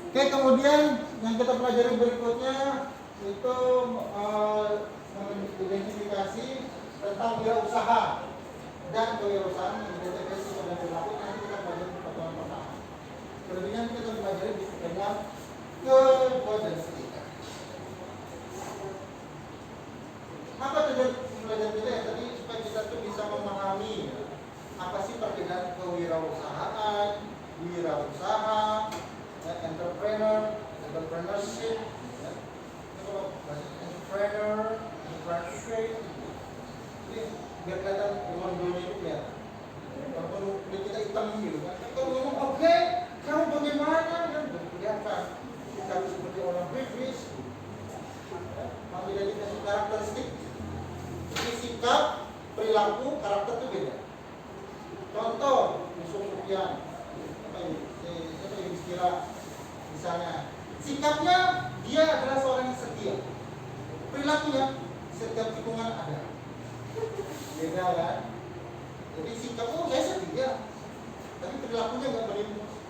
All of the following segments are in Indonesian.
Oke, kemudian yang kita pelajari berikutnya itu identifikasi tentang wirausaha dan kewirausahaan yang identifikasi pada perilaku. Nanti kita pelajari di pertemuan pertama. Selebihnya kita pelajari di pertemuan kedua dan ketiga. Apa tujuan pembelajaran kita ya tadi, supaya kita tuh bisa memahami apa sih perbedaan kewirausahaan, wirausaha, entrepreneurship, ya. Entrepreneurship. Jadi biar kelihatan dua-duanya itu ya. Kalau kulit kita hitam gitu kan. Kalau ngomong oke, kamu bagaimana? Kan kelihatan. Kita seperti orang British. Memiliki karakteristik. Jadi sikap, perilaku, karakter itu beda. Contoh, Yusuf Sufyan, siapa yang istilah misalnya, sikapnya dia adalah seorang yang setia, perilakunya setiap tikungan ada, beda kan? Jadi sikap, oh saya setia, tapi perilakunya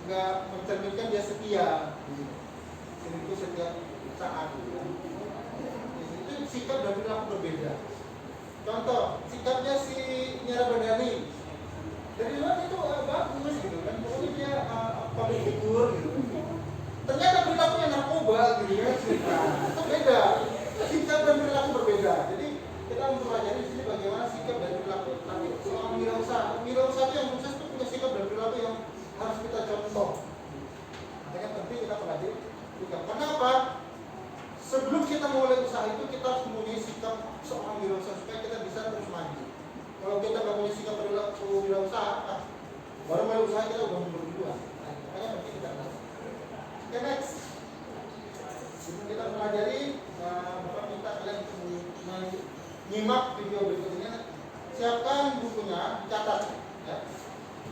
nggak mencerminkan dia setia, itu setiap saat. Itu sikap dan perilaku berbeda. Contoh, sikapnya si Nyara Badani dari luar itu bagus gitu kan, pokoknya dia public figure gitu. Ternyata perilakunya narkoba gitu ya, itu beda. Sikap dan perilaku berbeda. Jadi kita mempelajari di sini bagaimana sikap dan perilaku tadi soal wirausaha. Wirausaha itu yang khusus itu punya sikap dan perilaku yang harus kita contoh. Makanya penting kita pelajari juga. Kenapa? Sebelum kita mulai usaha itu kita harus mempunyai sikap seorang wirausaha supaya kita bisa terus maju. Kalau kita nggak punya sikap perilaku wirausaha, baru mulai usaha kita udah mundur duluan. Makanya penting kita tahu. Oke, next. Sebelum kita pelajari, Bapak minta kalian menyimak video berikutnya. Siapkan bukunya, dicatat, ya.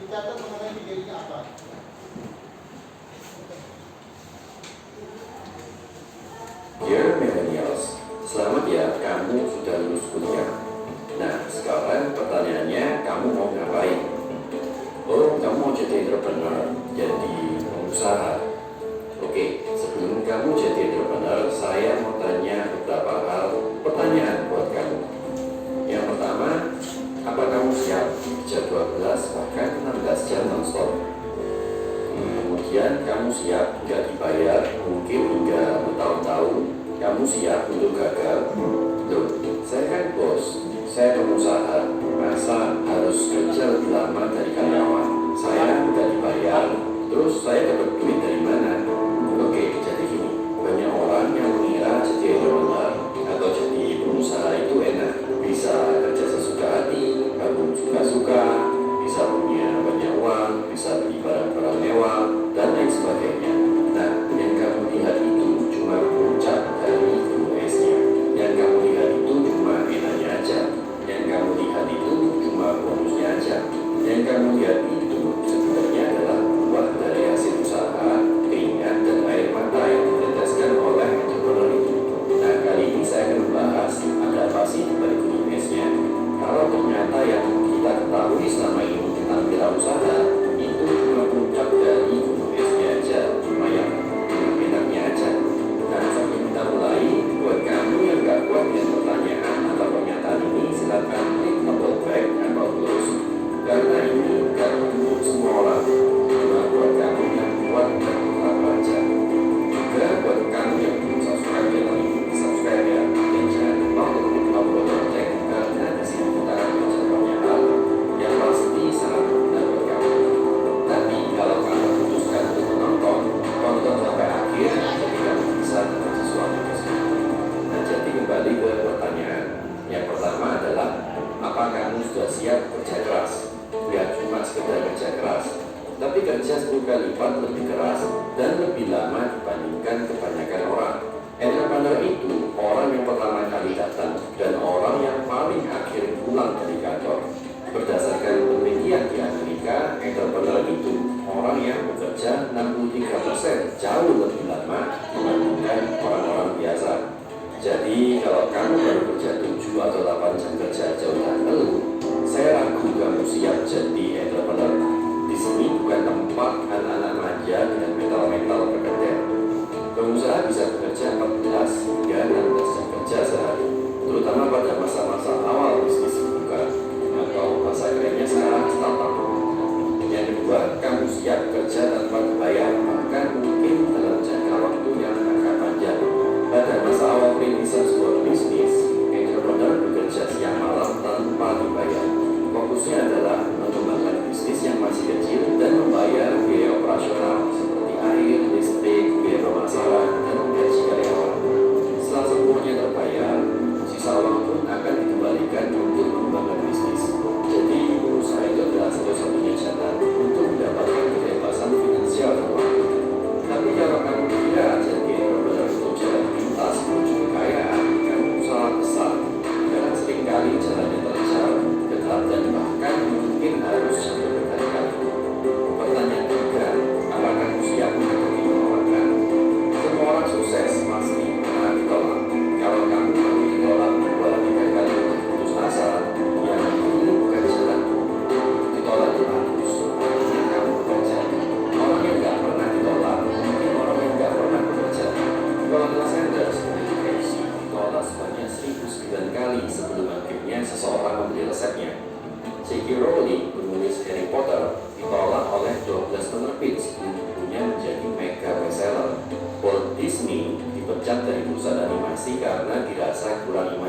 Dicatat mengenai video ini apa. Dear Millennials, selamat ya, kamu sudah lulus kuliah. Nah, sekarang pertanyaannya, kamu mau ngapain? Oh, kamu mau jadi entrepreneur, jadi pengusaha. Oke, sebelum kamu jadi entrepreneur, saya mau tanya beberapa hal pertanyaan buat kamu. Yang pertama, apa kamu siap kerja 12 bahkan 16 jam non-stop? Kemudian kamu siap nggak dibayar mungkin hingga bertahun-tahun. Kamu siap untuk gagal? Loh, saya kan bos, saya pengusaha, masa harus kerja lebih lama dari karyawan? Saya nggak dibayar, terus saya dapat duit dari mana? Oke, jadi gini, banyak orang yang mengira jadi entrepreneur atau jadi pengusaha itu enak, bisa kerja sesuka hati, bangun suka-suka, bisa punya banyak uang, bisa beli barang-barang mewah, dan lain sebagainya. Nah, yang kamu lihat itu cuma puncak dari gunung esnya. Yang kamu lihat itu cuma enaknya aja. Yang kamu lihat itu cuma bonusnya aja. Yang kamu lihat itu sebenarnya adalah buah dari hasil usaha, keringat, dan air mata yang diteteskan oleh entrepreneur itu. Nah, kali ini saya akan membahas ada apa sih di balik gunung esnya. Kalau ternyata yang kita ketahui selama ini tentang wirausaha itu cuma puncak dari gunung esnya aja, cuma yang enaknya aja. Nah, sambil kita mulai, buat kamu yang gak kuat dengan pertanyaan atau pernyataan ini, silakan klik tombol back atau close. Karena ini gak untuk semua orang, cuma buat kamu yang kuat dan tetap baca. Juga buat kamu yang belum subscribe channel ini, subscribe ya. Dan jangan lupa untuk klik tombol lonceng, karena di sini kita akan belajar banyak hal yang pasti sangat berguna buat kamu. Tapi kalau kamu putuskan untuk menonton, tonton sampai akhir, jadi kamu bisa dapat sesuatu di sini. Nah, jadi kembali ke pertanyaan. Yang pertama adalah, apa kamu sudah siap kerja keras? Ya, cuma sekedar kerja keras, tapi kerja 10 kali lipat lebih keras dan lebih lama dibandingkan kebanyakan orang. Entrepreneur itu orang yang pertama kali datang dan orang yang paling akhir pulang dari kantor. Berdasarkan penelitian di Amerika, entrepreneur itu orang yang bekerja 63% jauh lebih lama dibandingkan orang-orang biasa. Jadi kalau kamu baru kerja 7 atau 8 jam kerja aja udah ngeluh, saya ragu kamu siap jadi entrepreneur. Di sini bukan tempat anak-anak manja dengan mental-mental berkedel.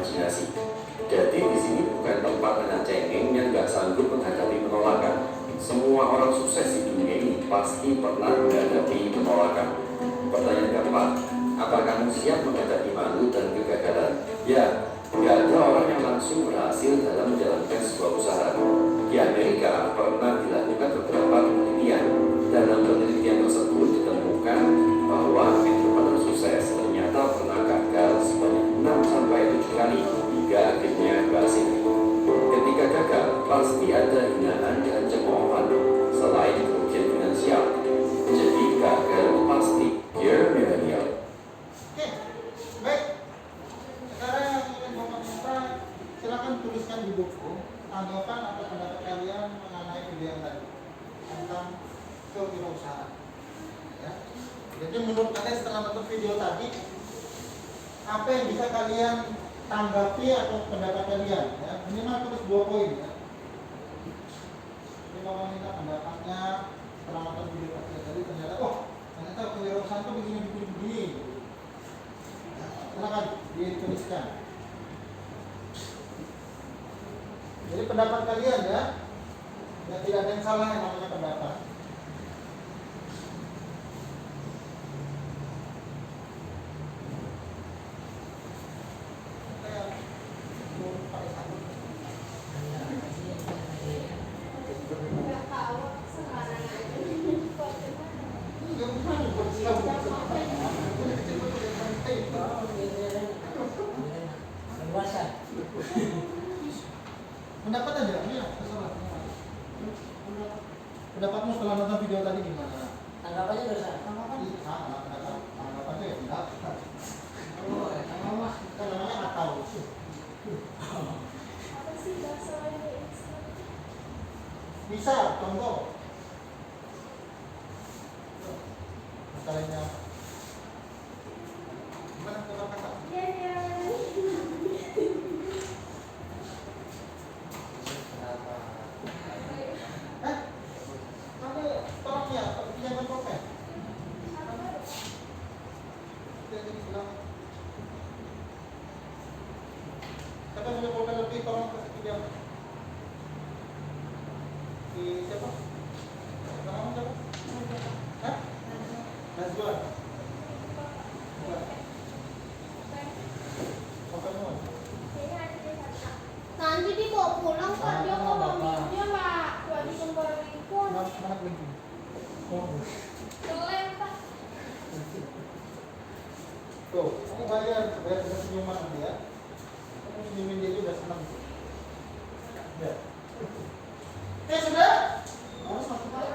imajinasi. Jadi di sini bukan tempat anak cengeng yang nggak sanggup menghadapi penolakan. Semua orang sukses di dunia ini pasti pernah menghadapi penolakan. Pertanyaan keempat, apa kamu siap menghadapi malu dan kegagalan? Ya, nggak ada orang yang langsung berhasil dalam menjalankan sebuah usaha. Di Amerika pernah dilakukan beberapa penelitian. Dalam penelitian tersebut ditemukan bahwa entrepreneur sukses ternyata pernah gagal sebanyak 6-7 kali hingga akhirnya berhasil. Ketika gagal, pasti ada hinaan dan cemoohan selain kerugian finansial. Jadi gagal itu pasti. Dear Millennial. Oke, baik. Sekarang yang ingin Bapak minta, silakan tuliskan di buku tanggapan atau pendapat kalian mengenai video yang tadi tentang kewirausahaan. Ya. Jadi menurut kalian setelah nonton video tadi, apa yang bisa kalian tanggapi atau pendapat kalian? Ya. Minimal tulis 2 poin. Ya. Jadi Bapak minta pendapatnya setelah nonton video tadi, ternyata ternyata kewirausahaan itu begini. Ya. Silakan dituliskan. Jadi pendapat kalian ya tidak ada yang salah yang namanya pendapat. Pendapat aja, iya, terserah. Pendapatmu setelah nonton video tadi gimana? Tanggapannya dosa. Tanggapannya ya pendapat. Kan namanya akal. Apa sih bahasa lainnya instan? Bisa, contoh. Masalahnya gimana kata-kata? Iya. Kamu tolongnya, pinjamkan pulpen. Jadi bilang, kata punya pulpen lebih, tolong kasih pinjam. Si siapa? Kamu siapa? Hah? Najwa. Pulpenmu. Nanti dibawa pulang Pak, dia kalau dia Pak, buat dikembalikan. Mana lagi? Boleh Pak. Tuh, kamu bayar dengan senyuman dia. Kamu senyumin dia juga senang. Ya. Sudah? Harus masuk Pak.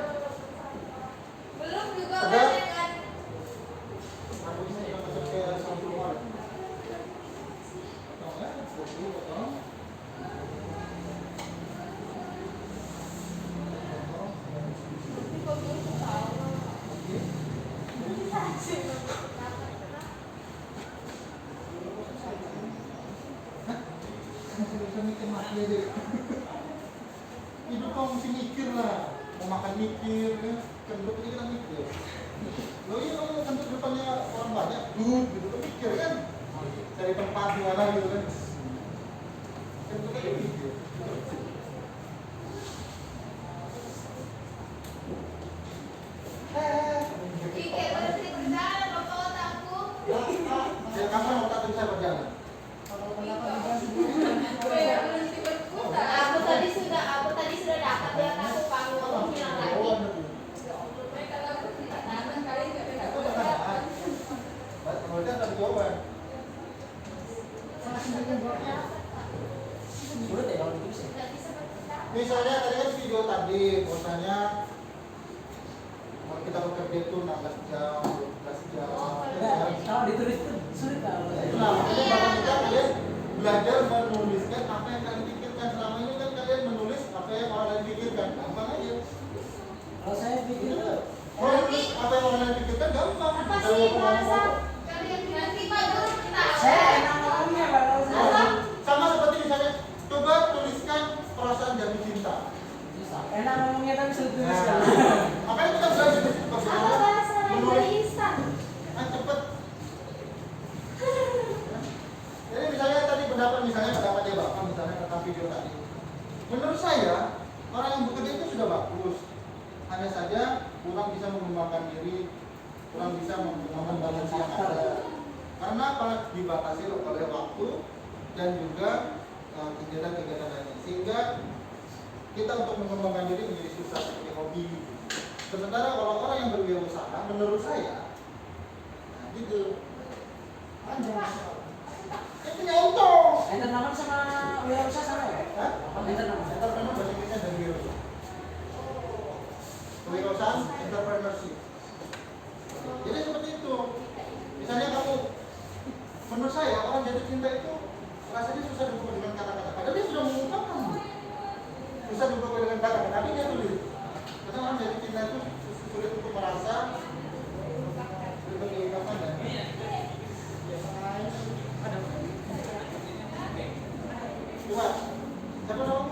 Belum juga Sudah? banyak kan. Aku bisa masuk ke satu rumah. Tahu nggak? Potong. Hidup kamu mesti mikir lah, mau makan mikir, kan hidup ini kita mikir. Lo iya kamu kentut depannya orang banyak, gitu kan mikir kan, cari tempat di mana gitu kan, kan itu kayak mikir. Pikir berhenti berjalan, Bapak otakku. Ya kapan otak bisa berjalan? Berhenti berputar. Aku tadi sudah dapat di otakku, Pak. Ngomong hilang lagi. Ya Allah, mereka lalu tidak tahan kali nggak bisa Itu berjalan. pertanyaan. Kemudian ada jawaban. Sulit ya kalau ditulis ya. Tidak bisa berputar. Misalnya tadi kan video tadi, bahwasanya kalau kita bekerja itu 16 jam, 12 jam. Enggak, kalau ditulis itu sulit kalau. Nah, makanya Bapak minta kalian belajar menuliskan apa yang kalian pikirkan. Selama ini kan kalian menulis apa yang orang lain pikirkan. Gampang aja. Kalau saya pikir Kalau menulis apa yang orang lain pikirkan gampang. Apa Kalau sih mau bahasa? ngomong. Kalian nanti Pak guru kita. saya enak ngomongnya Pak kalau saya. Sama seperti misalnya, coba tuliskan perasaan jatuh cinta. Enak ngomongnya tapi sulit tuliskan. Makanya kita belajar Apa bahasa lain dari instan? cepet. Jadi misalnya tadi pendapat mengembangkan diri, kurang bisa mengembangkan balansi yang ada. Karena apa? Dibatasi oleh waktu dan juga kegiatan-kegiatan lainnya. Sehingga kita untuk mengembangkan diri menjadi susah seperti hobi. Sementara kalau orang yang berwirausaha, menurut saya, nah gitu. Itu punya untung. Entrepreneur sama wirausaha sama ya? Hah? Entrepreneur. Entrepreneur bahasa Inggrisnya dari wirausaha. Kewirausahaan, entrepreneurship. Jadi seperti itu. Misalnya kamu, menurut saya orang jatuh cinta itu rasanya susah dibuka dengan kata-kata. Padahal dia sudah mengungkapkan. Susah dibuka dengan kata-kata, tapi dia tulis. Karena orang jatuh cinta itu sulit untuk merasa, sulit untuk diungkapkan dan coba, siapa nama?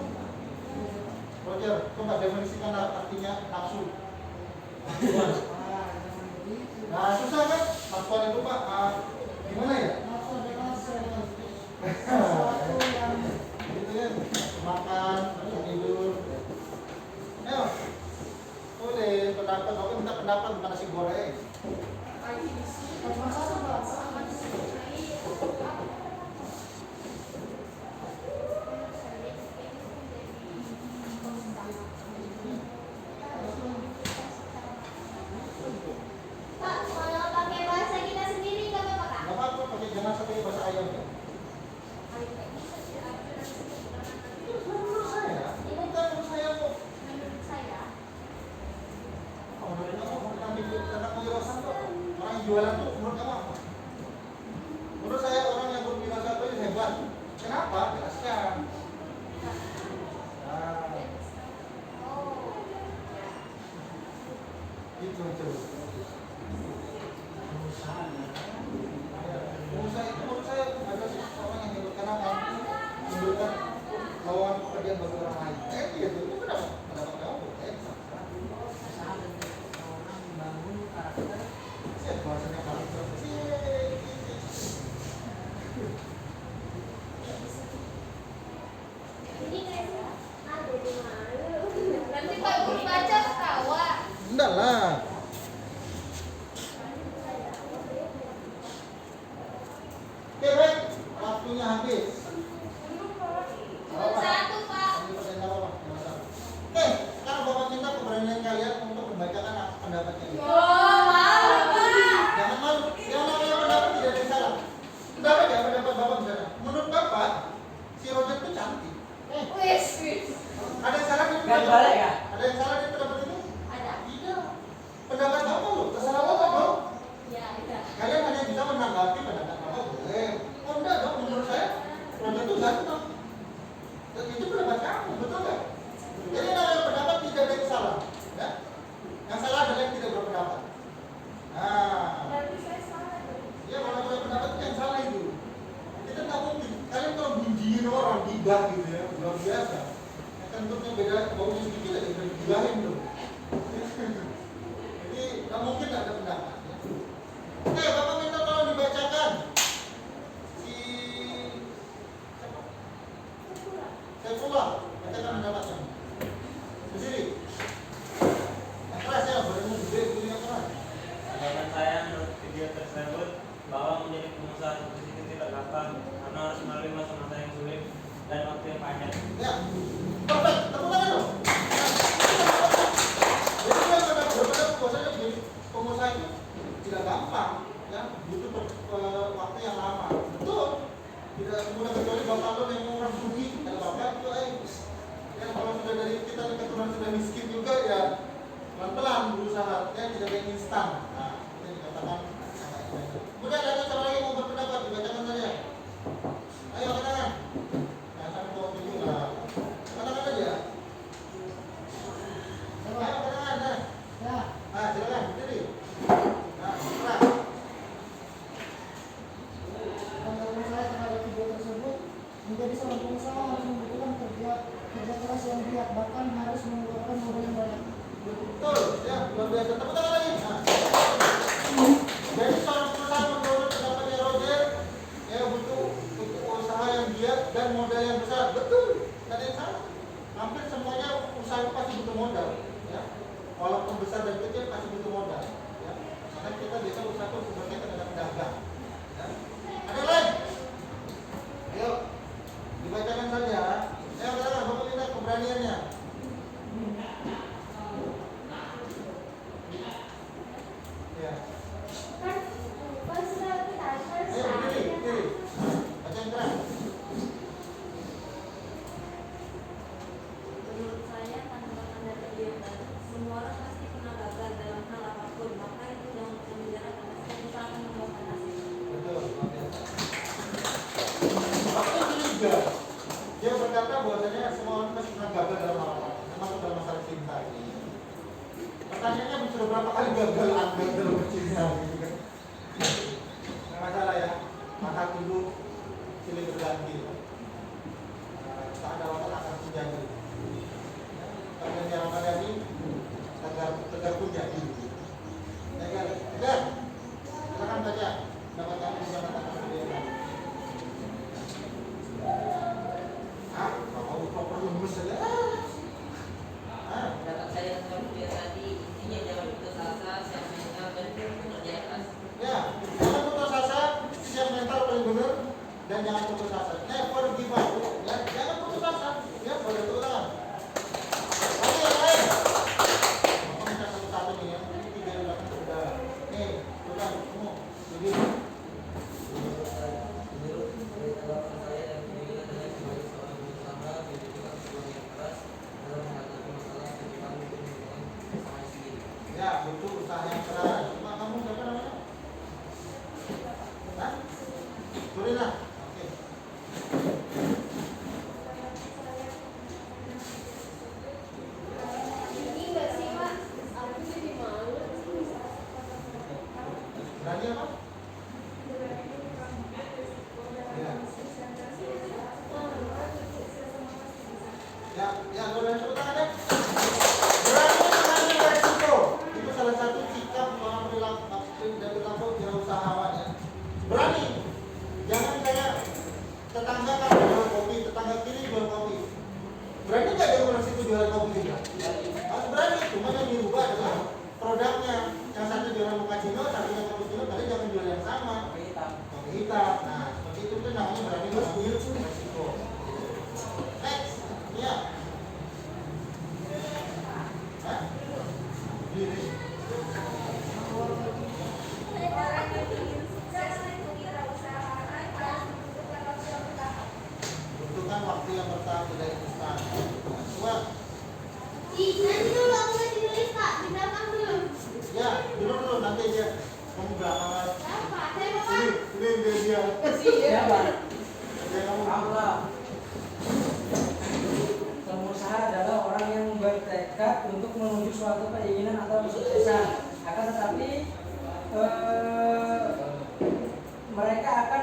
Roger, coba definisikan artinya nafsu. Nah, susah kan? Nafsuan itu Pak, gimana ya? Nafsu adalah sesuatu yang Gitu ya, makan, tidur. Ayo, boleh pendapat, oke minta pendapat bukan nasi goreng. cuma satu Pak. Pak, kalau pakai bahasa kita sendiri nggak apa-apa Kak? Gak apa-apa, pakai jangan sampai bahasa ayam ya. Menurut saya, ini bukan menurut saya kok. Menurut saya, Oh, menurut kamu tentang tentang kewirausahaan kok. Orang yang jualan tuh menurut kamu apa? Menurut saya orang yang berwirausaha itu hebat. Kenapa? Jelaskan. Nah, itu. Pengusaha itu menurut saya adalah seseorang yang hebat karena mampu memberikan lowongan pekerjaan bagi orang lain. Gitu. Itu pendapat kamu. Usaha dan orang membangun karakter. Siap bahasanya karakter. ini kayak ada di malu. Nanti Pak Guru baca ketawa. Enggak lah. Oke baik, waktunya habis. Cuma satu Pak. Oke, sekarang Bapak minta keberanian kalian untuk membacakan pendapatnya. Oh, malu Pak. Jangan malu, yang namanya pendapat tidak ada yang salah. Pendapat ya, pendapat Bapak misalnya. Menurut Bapak, si Roger itu cantik. Wis, wis. Ada yang salah di Gak pendapat? boleh ya? Ada yang salah di pendapat itu? Ada. Tidak. Pendapat Bapak loh, terserah Bapak dong. Ya, ada. Kalian hanya bisa menanggapi pendapat Bapak boleh. Oh enggak dong, menurut saya Roger itu ganteng. Dan itu pendapat kamu, betul nggak? Jadi namanya pendapat tidak ada yang salah. Ya? Yang salah adalah yang tidak berpendapat. Nah, Berarti saya salah dong. ya kalau punya pendapat itu yang salah itu. Kita nggak mungkin. Kalian kalau bunyiin orang gibah gitu ya, luar biasa. Ya kan bentuknya beda, baunya sedikit aja udah digibahin tuh. Jadi nggak mungkin ada pendapat. Ya. Oke, Bapak minta tolong dibacakan si siapa? Saifullah, bacakan pendapatnya. Berdiri. Yang keras ya, badannya gede, gede yang keras. Pendapat saya menurut video tersebut bahwa menjadi pengusaha sukses itu tidak gampang karena harus melalui masa-masa yang sulit dan waktu yang panjang. Ya, perfect. Tepuk tangan dong. Jadi dia benar-benar bahwasanya jadi pengusaha itu tidak gampang, ya butuh waktu yang lama. Betul. Tidak semudah kecuali bapak lo yang orang rugi. Kalau bapak itu, ya kalau sudah dari kita keturunan sudah miskin juga ya pelan-pelan berusaha, ya tidak ada yang instan. Nah, itu yang dikatakan. Kemudian ada siapa lagi mau berpendapat dibacakan saja. Ayo katakan. Nah, sampai bawa video lah. Katakan aja. Ayo katakan. Nah, Ya, nah silakan berdiri. Nah, serah. tanggapan saya terhadap video tersebut, menjadi seorang pengusaha harus membutuhkan kerja keras yang giat, bahkan harus mengeluarkan modal yang banyak. Betul, ya luar biasa. Tepuk tangan lagi. Nah. Jadi seorang perusahaan menurut pendapatnya Roger, ya butuh usaha yang giat dan modal yang besar. Betul, tidak ada yang salah. Hampir semuanya usaha itu pasti butuh modal. Ya. walaupun besar dan kecil pasti butuh modal. Ya. Karena kita biasa usaha itu berkaitan dengan pedagang. Ya. Ada lain? Ayo, dibacakan saja. Ayo, katakan, Bapak minta keberaniannya. Ya. Ayo, berdiri. Baca yang keras. Menurut saya, tantangan dan kegiatan semua orang pasti pernah gagal dalam hal apapun, maka itu jangan menjadi saya usahakan membuahkan hasil. Betul, luar biasa. Fakta ketiga, dia berkata bahwasanya semua orang pasti pernah gagal dalam hal apa, termasuk dalam masalah cinta ini. Pertanyaannya sudah berapa kali gagal Anda dalam bercinta? Gitu kan? Nggak masalah ya, maka dulu silih berganti. Tak ada waktu akan terjadi. Karena yang ada ini tegar pun jadi. Tegar, silakan baca. Dapat kamu bisa katakan sendiri. Ah, mau proper rumus saja. Pendapat saya tentang dia tadi, intinya jangan putus asa, siap mental dan bekerja keras. Ya, jangan putus asa, siap mental paling benar dan jangan putus asa. Never give up. Ya, jangan putus asa. Ya, boleh itu kan. Oke, yang lain. Bapak minta satu-satu nih ya. Ini 3 di belakang sudah. Nih, sudah semua. Jadi Menurut saya dan pendidikan saya sebagai seorang pengusaha, dibutuhkan sebuah yang keras dalam menghadapi masalah kehidupan untuk mengembangkan usaha sendiri. ya, butuh usaha yang keras. Cuma kamu siapa namanya? Hah? Surina. Oke. Ini enggak sih, Pak? Aku jadi malu. Berani apa? Ya. Ya, boleh tepuk tangan ya. Berani mengambil resiko. Itu salah satu sikap orang perilaku wirausahawan ya. Berani. Jangan kayak tetangga kan jual kopi, tetangga kiri jual kopi. Berani nggak dia resiko jualan kopi juga? Harus berani. Cuma yang dirubah adalah produknya. Yang satu jualan mochaccino, satunya cappuccino, kalian jangan jual yang sama. Kopi hitam. Nah, seperti itu tuh namanya berani mengambil resiko. Next, ya. Hah? Diri. Orang yang ingin sukses itu wirausahaan harus membutuhkan waktu yang bertahap. Butuhkan waktu yang bertahap tidak instan. Dua. Nanti dulu aku masih nulis, Pak. Di belakang dulu. Ya, dulu nanti aja. Kamu belakangan. Apa? Saya Bapak. Ini dia. Siapa? Dia kamu. Allah. Pengusaha adalah orang yang bertekad untuk menuju suatu keinginan atau kesuksesan. Akan tetapi mereka akan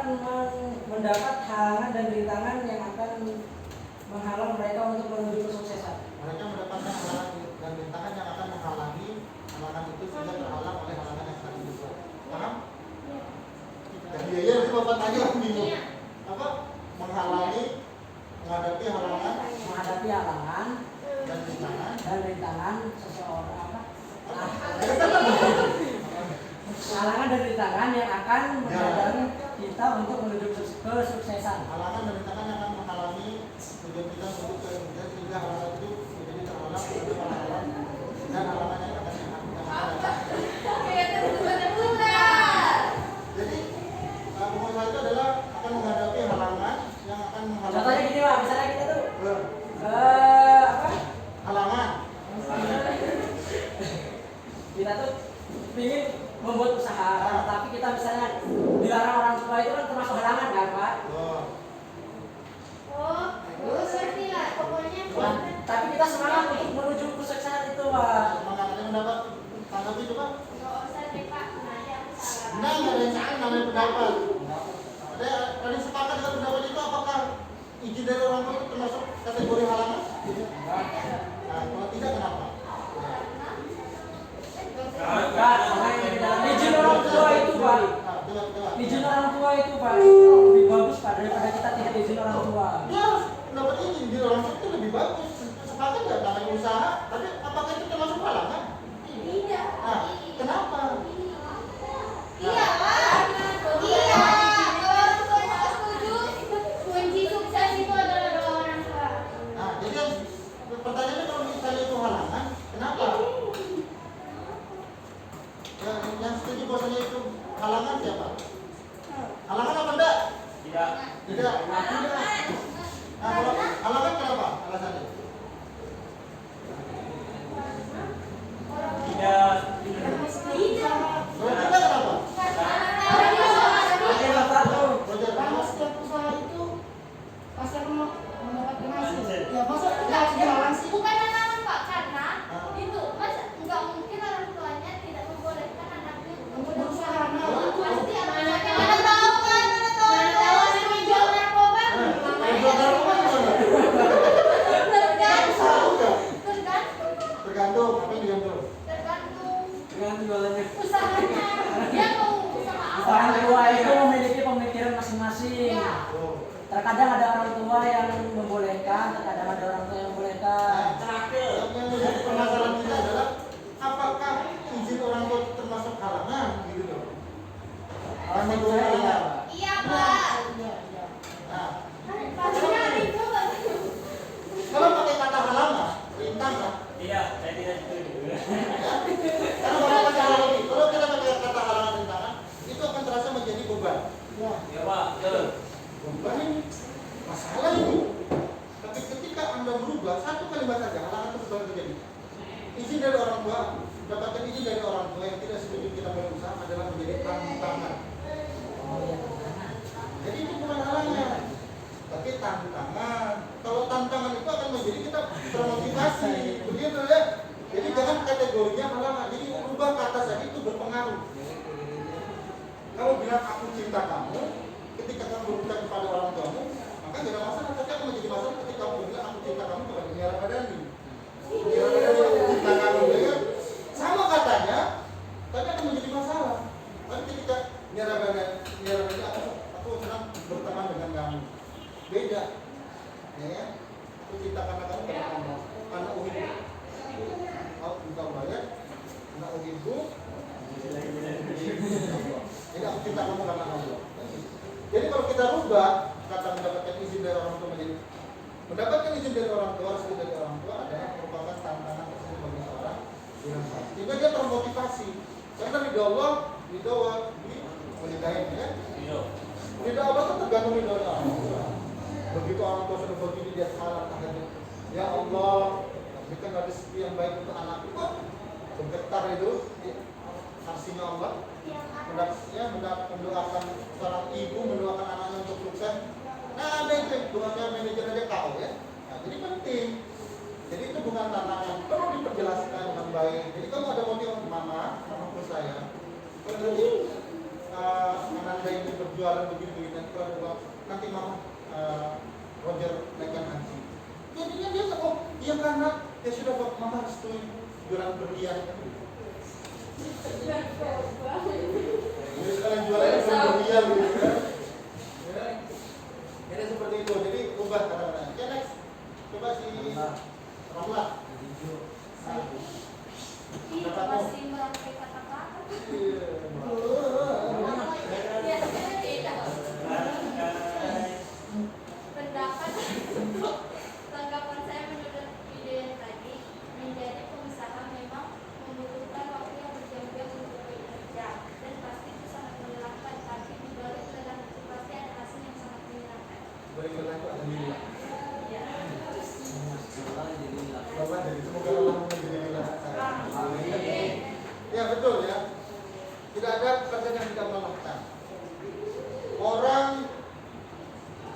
mendapat halangan dan rintangan yang akan menghalang mereka untuk menuju kesuksesan. Mereka mendapatkan halangan dan rintangan yang akan menghalangi halangan itu sehingga terhalang oleh halangan yang tadi juga. Paham? Iya, iya, itu bapak tanya bingung. Iya. Apa? Menghalangi, menghadapi halangan Menghadapi halangan dan rintangan seseorang apa? Halangan dan rintangan yang akan menghadang kita untuk menuju kesuksesan. halangan dan rintangan yang akan menghalangi tujuan kita menuju ke kemudian sehingga halangan itu menjadi terhalang oleh halangan dan halangan yang akan datang. Kayak terus bulan. Jadi pengusaha itu adalah akan menghadapi halangan yang akan Contohnya menghalangi gini Pak, misalnya kita tuh apa? halangan. Kita tuh ingin membuat usaha, tapi kita misalnya dilarang orang tua itu kan termasuk halangan kan Pak? Oh, ngerti lah. Pokoknya Nah, tapi kita semangat untuk menuju kesuksesan itu Pak. Semangat ada yang mendapat tanggapi coba. nggak usah deh, Pak. Nanti aku salah. Nah, nggak ada yang salah namanya pendapat. Ada yang sepakat dengan pendapat itu apakah izin dari orang tua itu termasuk kategori halangan? Nah, kalau tidak kenapa? Pak, izin orang tua itu Pak. Nah, coba. Izin orang tua itu Pak, itu lebih bagus Pak daripada kita tidak izin orang tua. Ya, pendapat ini izin orang tua itu lebih bagus. Sepakat nggak namanya usaha? Tapi apakah itu termasuk halangan? yang setuju bahwasanya itu halangan siapa? Halangan apa enggak? Tidak. Tidak. Nah, kalau halangan kenapa? Alasannya? Tidak. Kalau tidak kenapa? Roger, Karena setiap usaha itu pasti akan mendapatkan hasil. Ya masa tidak jalan sih? Bukan halangan Pak, karena itu mas nggak mungkin orang tuanya tidak membolehkan anaknya Untuk berusaha. Nah, itu pasti anaknya mana tahu kan, mana tahu yang menjual narkoba. tergantung apa yang digantung. Dengan jualannya. Usahanya dia mau usaha apa? Orang tua itu memiliki pemikiran masing-masing. Ya. Terkadang ada orang tua yang membolehkan, terkadang ada orang tua yang membolehkan. Yang menjadi permasalahan kita adalah apakah izin orang tua termasuk halangan gitu loh. Halangan Saya halangan. iya. Iya Pak. iya, iya. Nah, Pastinya itu Pak. kalau pakai kata halangan, rintangan. Tidak, saya tidak setuju. Karena kalau pakai halangan, kalau kita pakai kata halangan rintangan, itu akan terasa menjadi beban. Ya. Ya Pak, betul. Beban ini masalah ini. Tapi ketika Anda berubah satu kalimat saja, halangan itu beban terjadi. Izin dari orang tua, dapatkan izin dari orang tua yang tidak setuju kita berusaha adalah menjadi tantangan. Oh iya. Jadi itu bukan halangan, tapi tantangan. Kalau tantangan itu akan menjadi kita termotivasi, begitu ya. Jadi jangan kategorinya halangan. Jadi ubah kata saja itu berpengaruh. Kamu bilang aku cinta kamu, ketika kamu berucap kepada orang tuamu, maka tidak ada masalah. Tapi akan menjadi masalah ketika kamu bilang aku cinta kamu kepada Mira Madani. Mira Madani aku cinta kamu, ya kan? Sama katanya, tapi akan menjadi masalah. Tapi ketika Mira Madani aku senang berteman dengan kamu. Beda, ya kan? Aku cinta karena kamu karena uhibbu. Aku cinta banyak, karena uhibbu. Jadi aku cinta kamu karena kamu. Jadi kalau kita rubah kata mendapatkan izin dari orang tua menjadi mendapatkan izin dari orang tua, restu dari orang tua adalah merupakan tantangan tersebut bagi seorang dewasa. Sehingga dia termotivasi. Karena ridho Allah, ridho walidain ya. Tidak. Ridho Allah itu tergantung ridho Allah. Begitu orang tua sudah begini dia salah tahajud. Ya Allah, berikan rezeki yang baik untuk anakku. Bergetar itu arsinya Allah. Mendoakan seorang ibu mendoakan anaknya untuk sukses. Nah ada itu doanya manajer aja kau ya. Nah, jadi penting. Jadi itu bukan tantangan, perlu diperjelaskan dengan baik. Jadi kamu ada motivasi mamaku saya. Kalau nanti Ananda ini berjualan begini nanti mama Roger naikkan haji. Jadinya dia oh iya karena ya sudah mama restui jualan berlian. Jadi sekalian jualannya berlian gitu kan. Ya. Jadi seperti itu. Jadi ubah kata-kata. Oke next. Coba si Ramla. Iya masih memakai kata-kata. Biasanya tidak. Pendapat tanggapan saya menurut video yang tadi, menjadi pengusaha memang membutuhkan waktu yang berjam-jam untuk bekerja dan pasti itu sangat melelahkan, tapi di balik lelah itu pasti ada hasil yang sangat menyenangkan. Boleh itu alhamdulillah. Ya. Bapak jadi semoga Allah menjadi milah saya. Amin. Ya betul ya. Tidak ada pekerjaan yang tidak melelahkan. Orang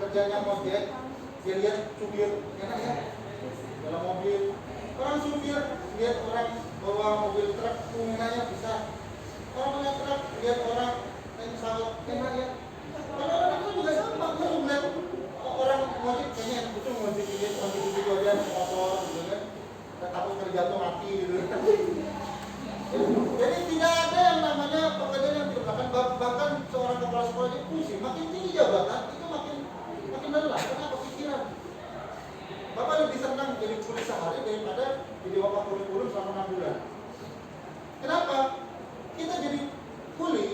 kerjanya mojek, dia lihat supir, enak ya, dalam mobil. Orang supir lihat orang bawa mobil truk, enaknya bisa. Orang punya truk lihat orang naik pesawat, enak ya. Kalau orang itu juga sama, gue melihat orang mojek kayaknya enak betul mojek ini, mojek itu aja motor gitu kan. Takut terjatuh mati gitu. Jadi tidak ada yang namanya pekerjaan yang tidak bahkan bahkan seorang kepala sekolah itu pusing, makin tinggi jabatan itu makin lelah. Kenapa pikiran? Bapak lebih senang jadi kuli sehari daripada jadi bapak kurikulum selama 6 bulan. Kenapa? Kita jadi kuli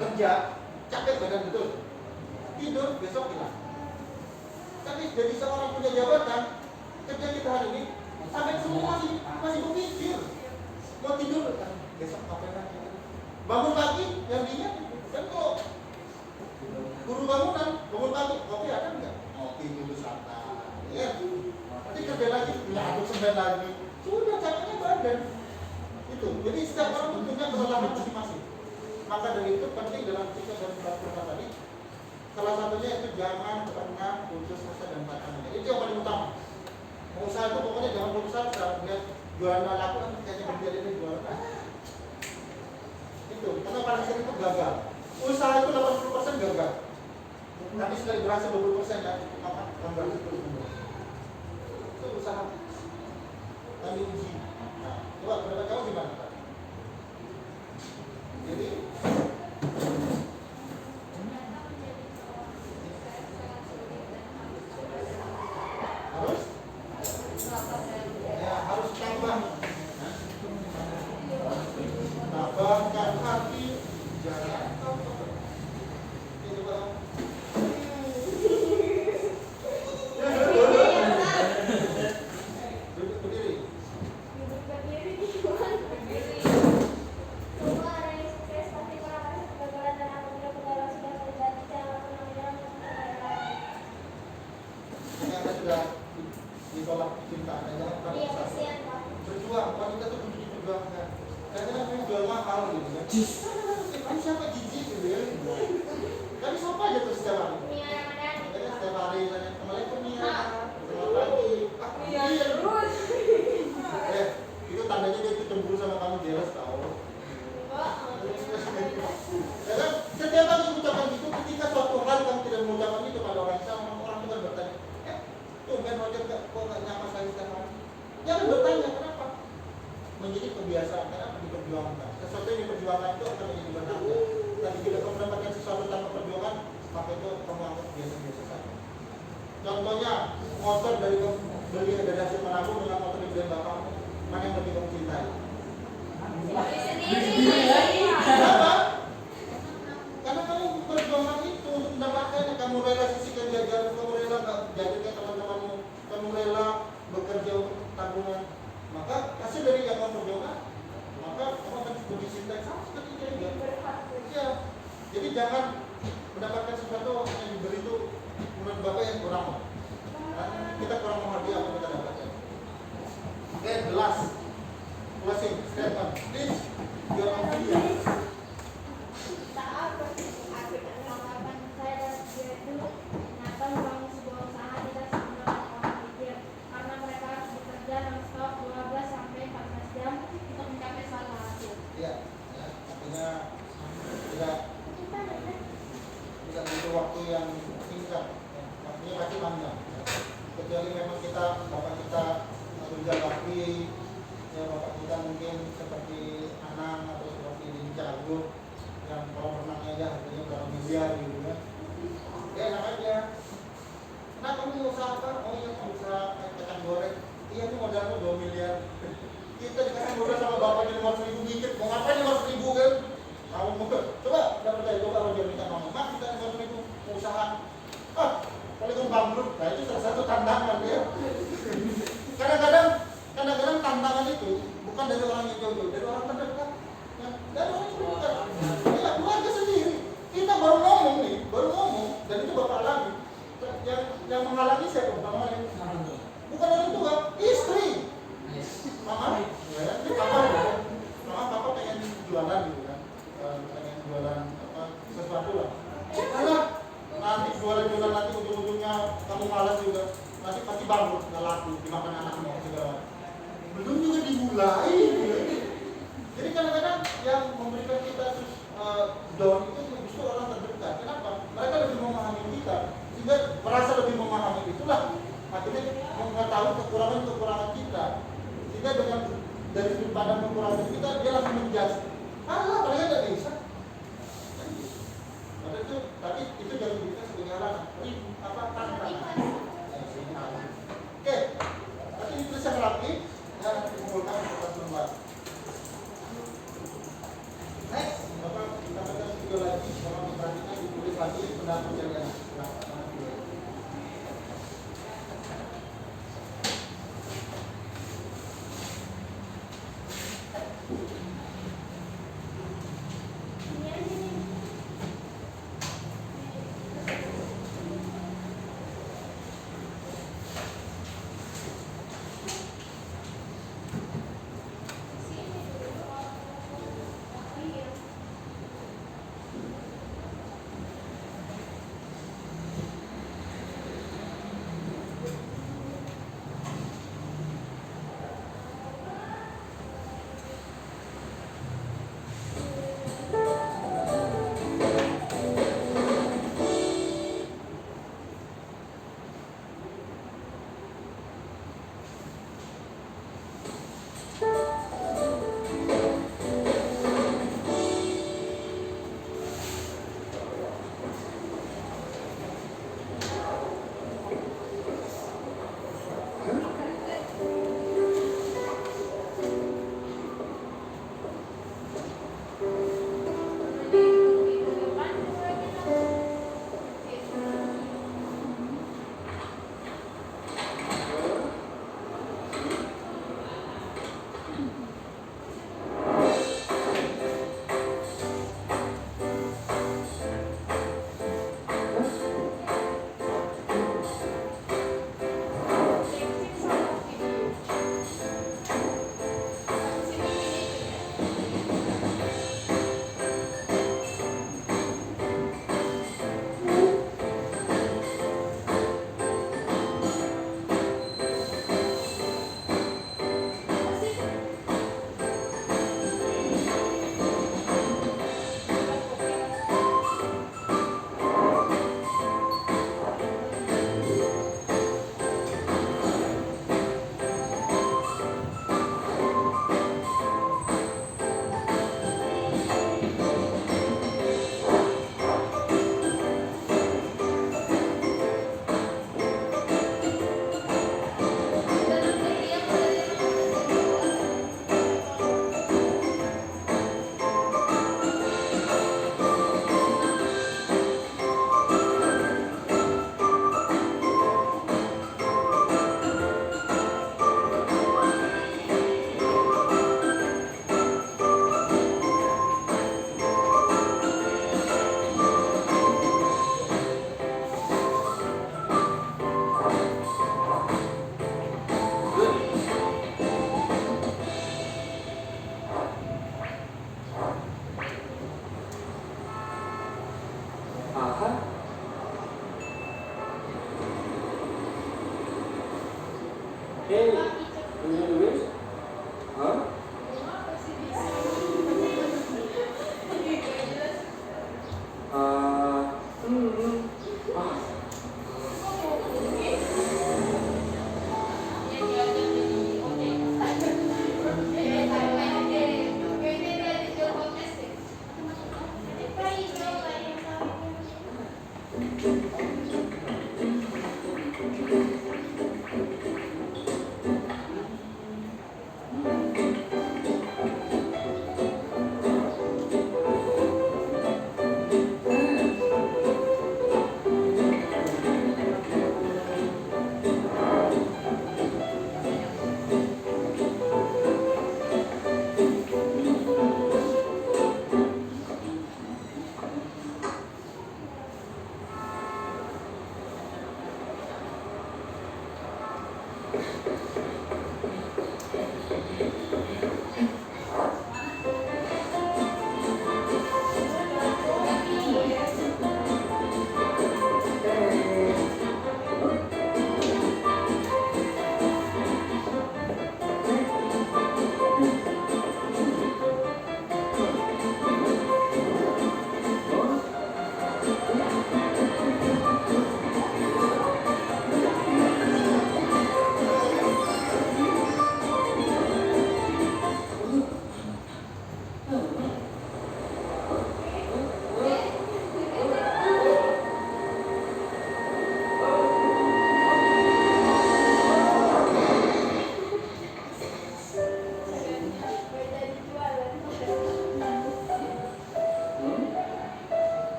kerja capek badan betul, tidur besok hilang. Tapi jadi seorang punya jabatan kerja kita hari ini sampai semua masih berpikir mau tidur besok ngapain lagi. bangun pagi yang diingat kan kalau guru bangunan bangun pagi kopi ada nggak? Kopi dulu santai, ya. Nanti kerja lagi, aduk semen lagi, sudah caranya badan. Itu. Jadi setiap orang punya kesalahan masing-masing. Maka dari itu penting dalam 3 dan 4 perkara tadi. Salah satunya itu jangan pernah putus asa dan patah semangat. Itu yang paling utama. Usaha itu pokoknya jangan putus asa. Lihat jualan laku kan kayaknya menjadi ini jualan. Itu. Karena paling sering itu gagal. Usaha itu 80% gagal. Tapi sekali berhasil 20% ya. Maka berhasil terus menerus. Itu usaha. Kami uji. Nah, coba pendapat kamu gimana? Jadi harus ya harus tambah tambahkan hati jangan ini coba duduk berdiri. Hidup berdiri gimana? Semua orang yang sukses pasti merasakan kegagalan dan apabila kegagalan sudah terjadi jangan pernah menyerah untuk kembali lagi. Ternyata sudah ditolak cintaan jangan pernah Iya putus asa. kasihan Pak. Berjuang, wanita tuh kudu diperjuangkan. Karena memang jual mahal gitu kan. Kan siapa jijik gitu ya. Tapi siapa aja tuh setiap hari. Nia Ramadhani. Makanya setiap hari tanya, Assalamualaikum Nia. Selamat pagi. Iya terus. Itu tandanya dia tuh cemburu sama kamu jelas tau. Ya kan? Setiap kali mengucapkan itu, ketika suatu hal kamu tidak mengucapkan itu pada orang sama orang itu kan bertanya, tuh kan Roger kok gak nyapa saya setiap hari? Jangan bertanya kenapa? Menjadi kebiasaan karena diperjuangkan. Sesuatu yang diperjuangkan itu akan menjadi berharga. Dan jika kamu mendapatkan sesuatu tanpa perjuangan, maka itu kamu anggap biasa-biasa saja. Contohnya, motor dari beli dari hasil menabung dengan motor di beli bapakmu, mana yang lebih kamu cintai? Kenapa? Karena kamu perjuangan itu untuk mendapatkannya, kamu rela sisihkan jajan, kamu rela nggak jadikan teman-temanmu, kamu rela bekerja untuk tabungan, maka hasil dari yang kamu perjuangkan, maka kamu akan lebih cintai sama seperti dia juga. Ya, jadi jangan mendapatkan sesuatu yang diberi itu menurut bapak yang kurang. Nah, kita kurang menghargai apa yang kita dapatkan. Oke, jelas. Closing statement. Please, your opinion. Saat akhir tanggapan saya dan dia dulu ternyata membangun sebuah usaha tidak semudah orang pikir karena mereka harus bekerja non-stop 12 sampai 14 jam untuk mencapai suatu hasil. Ya, artinya tidak butuh waktu yang singkat, waktunya pasti panjang. Kecuali memang kita, bapak kita kerja bakti, ya bapak kita mungkin seperti Anang atau seperti Linca Agung yang kalau renangnya aja harganya berapa miliar gitu kan. Ya enak aja. Nah kamu mau usaha apa? Oh iya mau usaha kacang goreng. Iya ini modalnya 2 miliar. Kita dikasih modal sama bapaknya 500.000 dikit. Mau ngapain 500.000 kan? Kamu mau coba dapat percaya coba Roger minta kamu. Mak kita 500.000 mau usaha. Kalau kamu bangkrut, nah itu salah satu tantangan ya. Kadang-kadang tantangan itu bukan dari orang yang jauh-jauh, dari orang terdekat. Ya, dari orang terdekat. Ya, keluarga sendiri. Kita baru ngomong, dan itu bapak alami. Yang menghalangi siapa? Mama ya. Bukan orang tua, istri. Mama, ya, ini papa ya. Papa pengen jualan gitu kan, pengen jualan sesuatu lah. Karena nanti jualan nanti ujung-ujungnya kamu malas juga, nanti pasti bangkrut, nggak laku, dimakan anakmu segala. Belum juga dimulai. Jadi kadang-kadang yang memberikan kita down itu justru orang terdekat. Kenapa? Mereka lebih memahami kita, sehingga merasa lebih memahami itulah akhirnya mengetahui kekurangan kita. Sehingga dengan dari sudut pandang kekurangan kita, dia langsung menjudge. Mereka tidak bisa. Tapi itu jangan diberikan sebagai halangan. Tantangan. Oke, tapi itu saya rapi dan dikumpulkan untuk lembar. Next, Bapak kita baca video lagi, Bapak memperhatikan ditulis lagi pendapat kalian.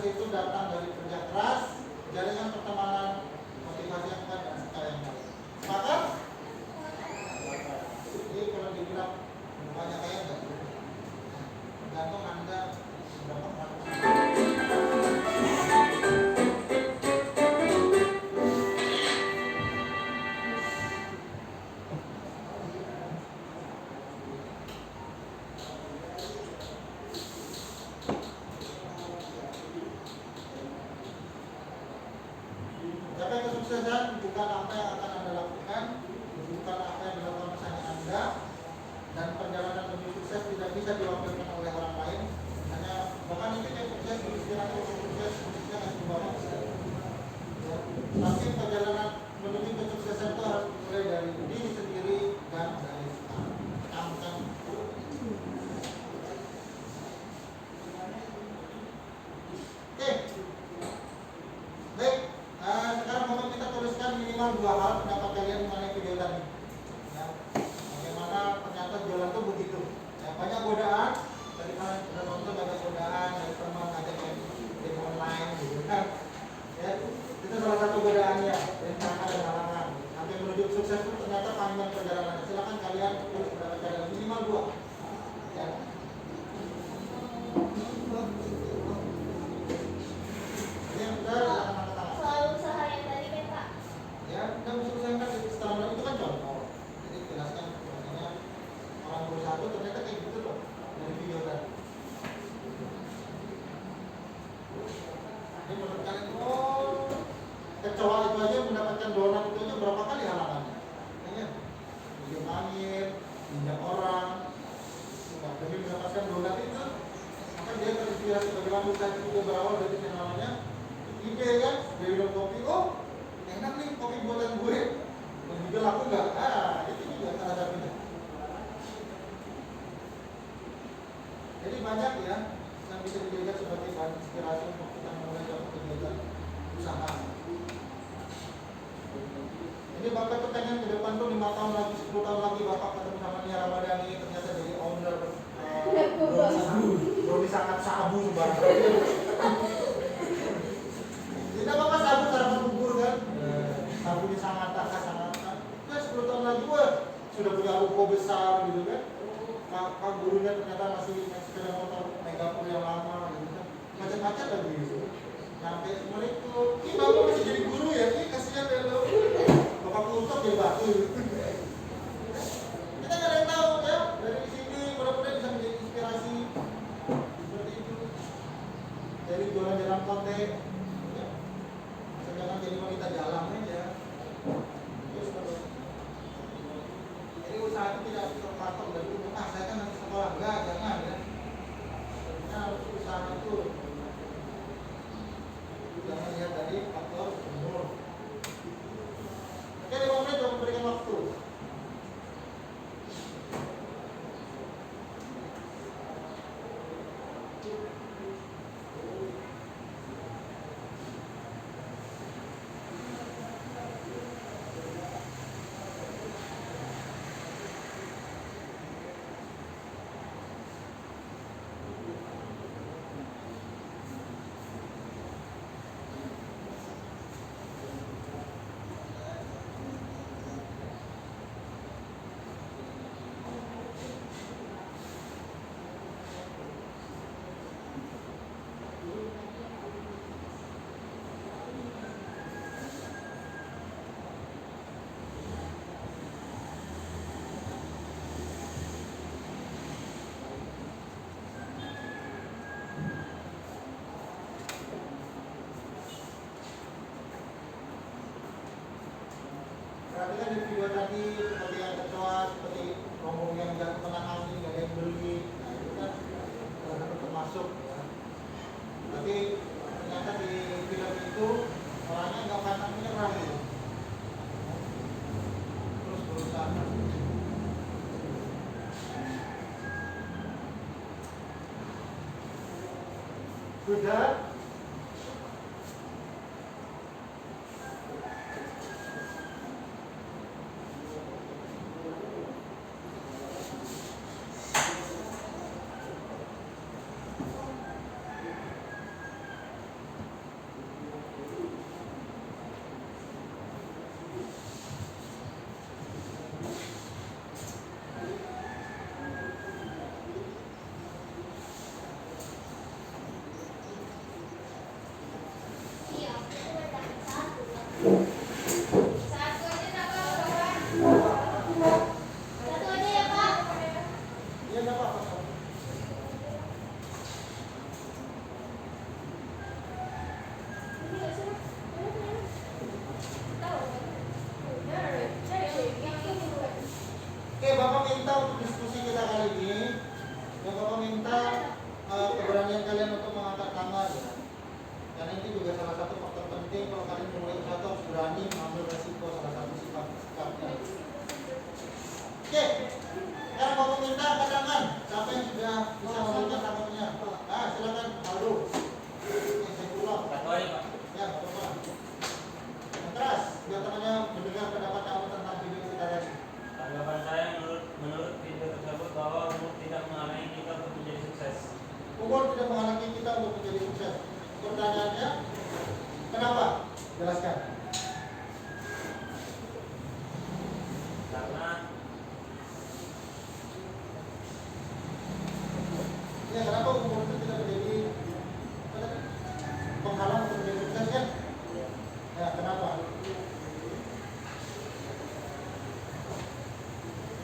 itu datang dari kerja keras, jaringan pertemanan, motivasi yang kuat dan sikap yang baik. Maka jadi kalau dibilang banyak kaya enggak, tergantung Anda berapa melakukan. Capai kesuksesan bukan apa yang akan Anda lakukan, bukan apa yang dilakukan pasangan Anda, dan perjalanan menuju sukses tidak bisa diwakilkan oleh orang lain. Hanya bahkan itu yang sukses, istilahnya sukses, musiknya nggak cuma ya. Tapi perjalanan menuju kesuksesan itu harus mulai dari diri sendiri dan dari sekarang. Oke. Baik. Sekarang mohon kita tuliskan minimal 2 hal pendapat kalian mengenai video tadi. Ya, bagaimana ternyata jualan itu begitu. Ya, banyak godaan. Tadi kalian sudah nonton banyak godaan dari teman ngajak game online gitu kan. Ya, itu salah satu godaannya, rencana dan halangan. Sampai menuju sukses itu ternyata panjang perjalanannya. Silakan kalian tulis pendapat kalian minimal 2. Ya. Ini yang sudah silakan angkat tangan. Soal usaha yang tadi kan Pak. Ya, kita mengusahakan setelah itu kan contoh. Jadi jelaskan bahwasanya orang berusaha itu ternyata kayak gitu loh dari video tadi. Jadi menurut kalian, oh, kecoa itu aja mendapatkan donat itu aja berapa kali halangannya? Kayaknya minjem angin, minjem orang, demi mendapatkan donat itu, maka dia terinspirasi bagaimana usaha itu juga berawal dari yang namanya ide kan, dia minum kopi, oh enak nih kopi buatan gue, dan juga laku nggak? Itu juga salah satunya. Jadi banyak ya yang bisa dijadikan sebagai bahan inspirasi untuk kita memulai suatu kegiatan usaha. Ini Bapak tuh pengen ke depan tuh 5 tahun lagi, 10 tahun lagi Bapak ketemu sama Nia Ramadhani ternyata jadi owner Brownie sangat sabu sebenarnya. Tidak apa-apa sabu sarapan bubur kan? Sabu di sangat sangat. Nah 10 tahun lagi wah sudah punya ruko besar gitu kan? Pak gurunya ternyata masih sepeda motor Megapur yang lama gitu kan? Macet-macet lagi gitu. Sampai Assalamualaikum. Ini Bapak masih jadi guru ya? Ini kasihan ya lo. Bapak kultur jadi batu. Kita nggak ada yang tahu ya. Dari sini mudah-mudahan bisa menjadi inspirasi seperti itu. Jadi jualan-jalan konten. Ya. Jangan jadi wanita jalan aja. Terus terus. Jadi usaha itu tidak terpatok dari umur. Saya kan nanti sekolah enggak, jangan ya. Kita harus usaha itu. Jangan lihat dari faktor umur. Oke, 5 menit untuk memberikan waktu. Perhatikan di video tadi seperti yang kecoa, seperti rombong yang jatuh kena angin, gak ada yang beli. Nah itu kan salah satu termasuk ya. Tapi ternyata di film itu orangnya nggak pantang menyerah gitu. Terus berusaha. Sudah. Satu aja tak Pak, Bapak. Satu aja ya Pak. Iya, enggak apa-apa. Ini nggak sih? Tahu. Yang ini bukan. Oke, Bapak minta untuk diskusi kita kali ini. Yang Bapak minta keberanian kalian untuk mengangkat tangan ya. Dan ini juga salah satu faktor penting kalau kalian mulai usaha harus berani mengambil resiko salah satu sikapnya. Oke, sekarang Bapak minta angkat tangan. Siapa yang sudah bisa mengangkat tangannya? Nah, silakan Aldo. Oke, saya pulang. Satu aja Pak. Ya, Bapak. Yang keras, biar temannya mendengar pendapat kamu tentang video kita tadi. Tanggapan saya menurut video tersebut bahwa umur tidak menghalangi kita untuk menjadi sukses. Umur tidak menghalangi kita untuk menjadi sukses. Pertanyaannya, kenapa? Jelaskan. Karena Ya, kenapa umur itu tidak menjadi penghalang untuk menjadi sukses kan? Ya, kenapa?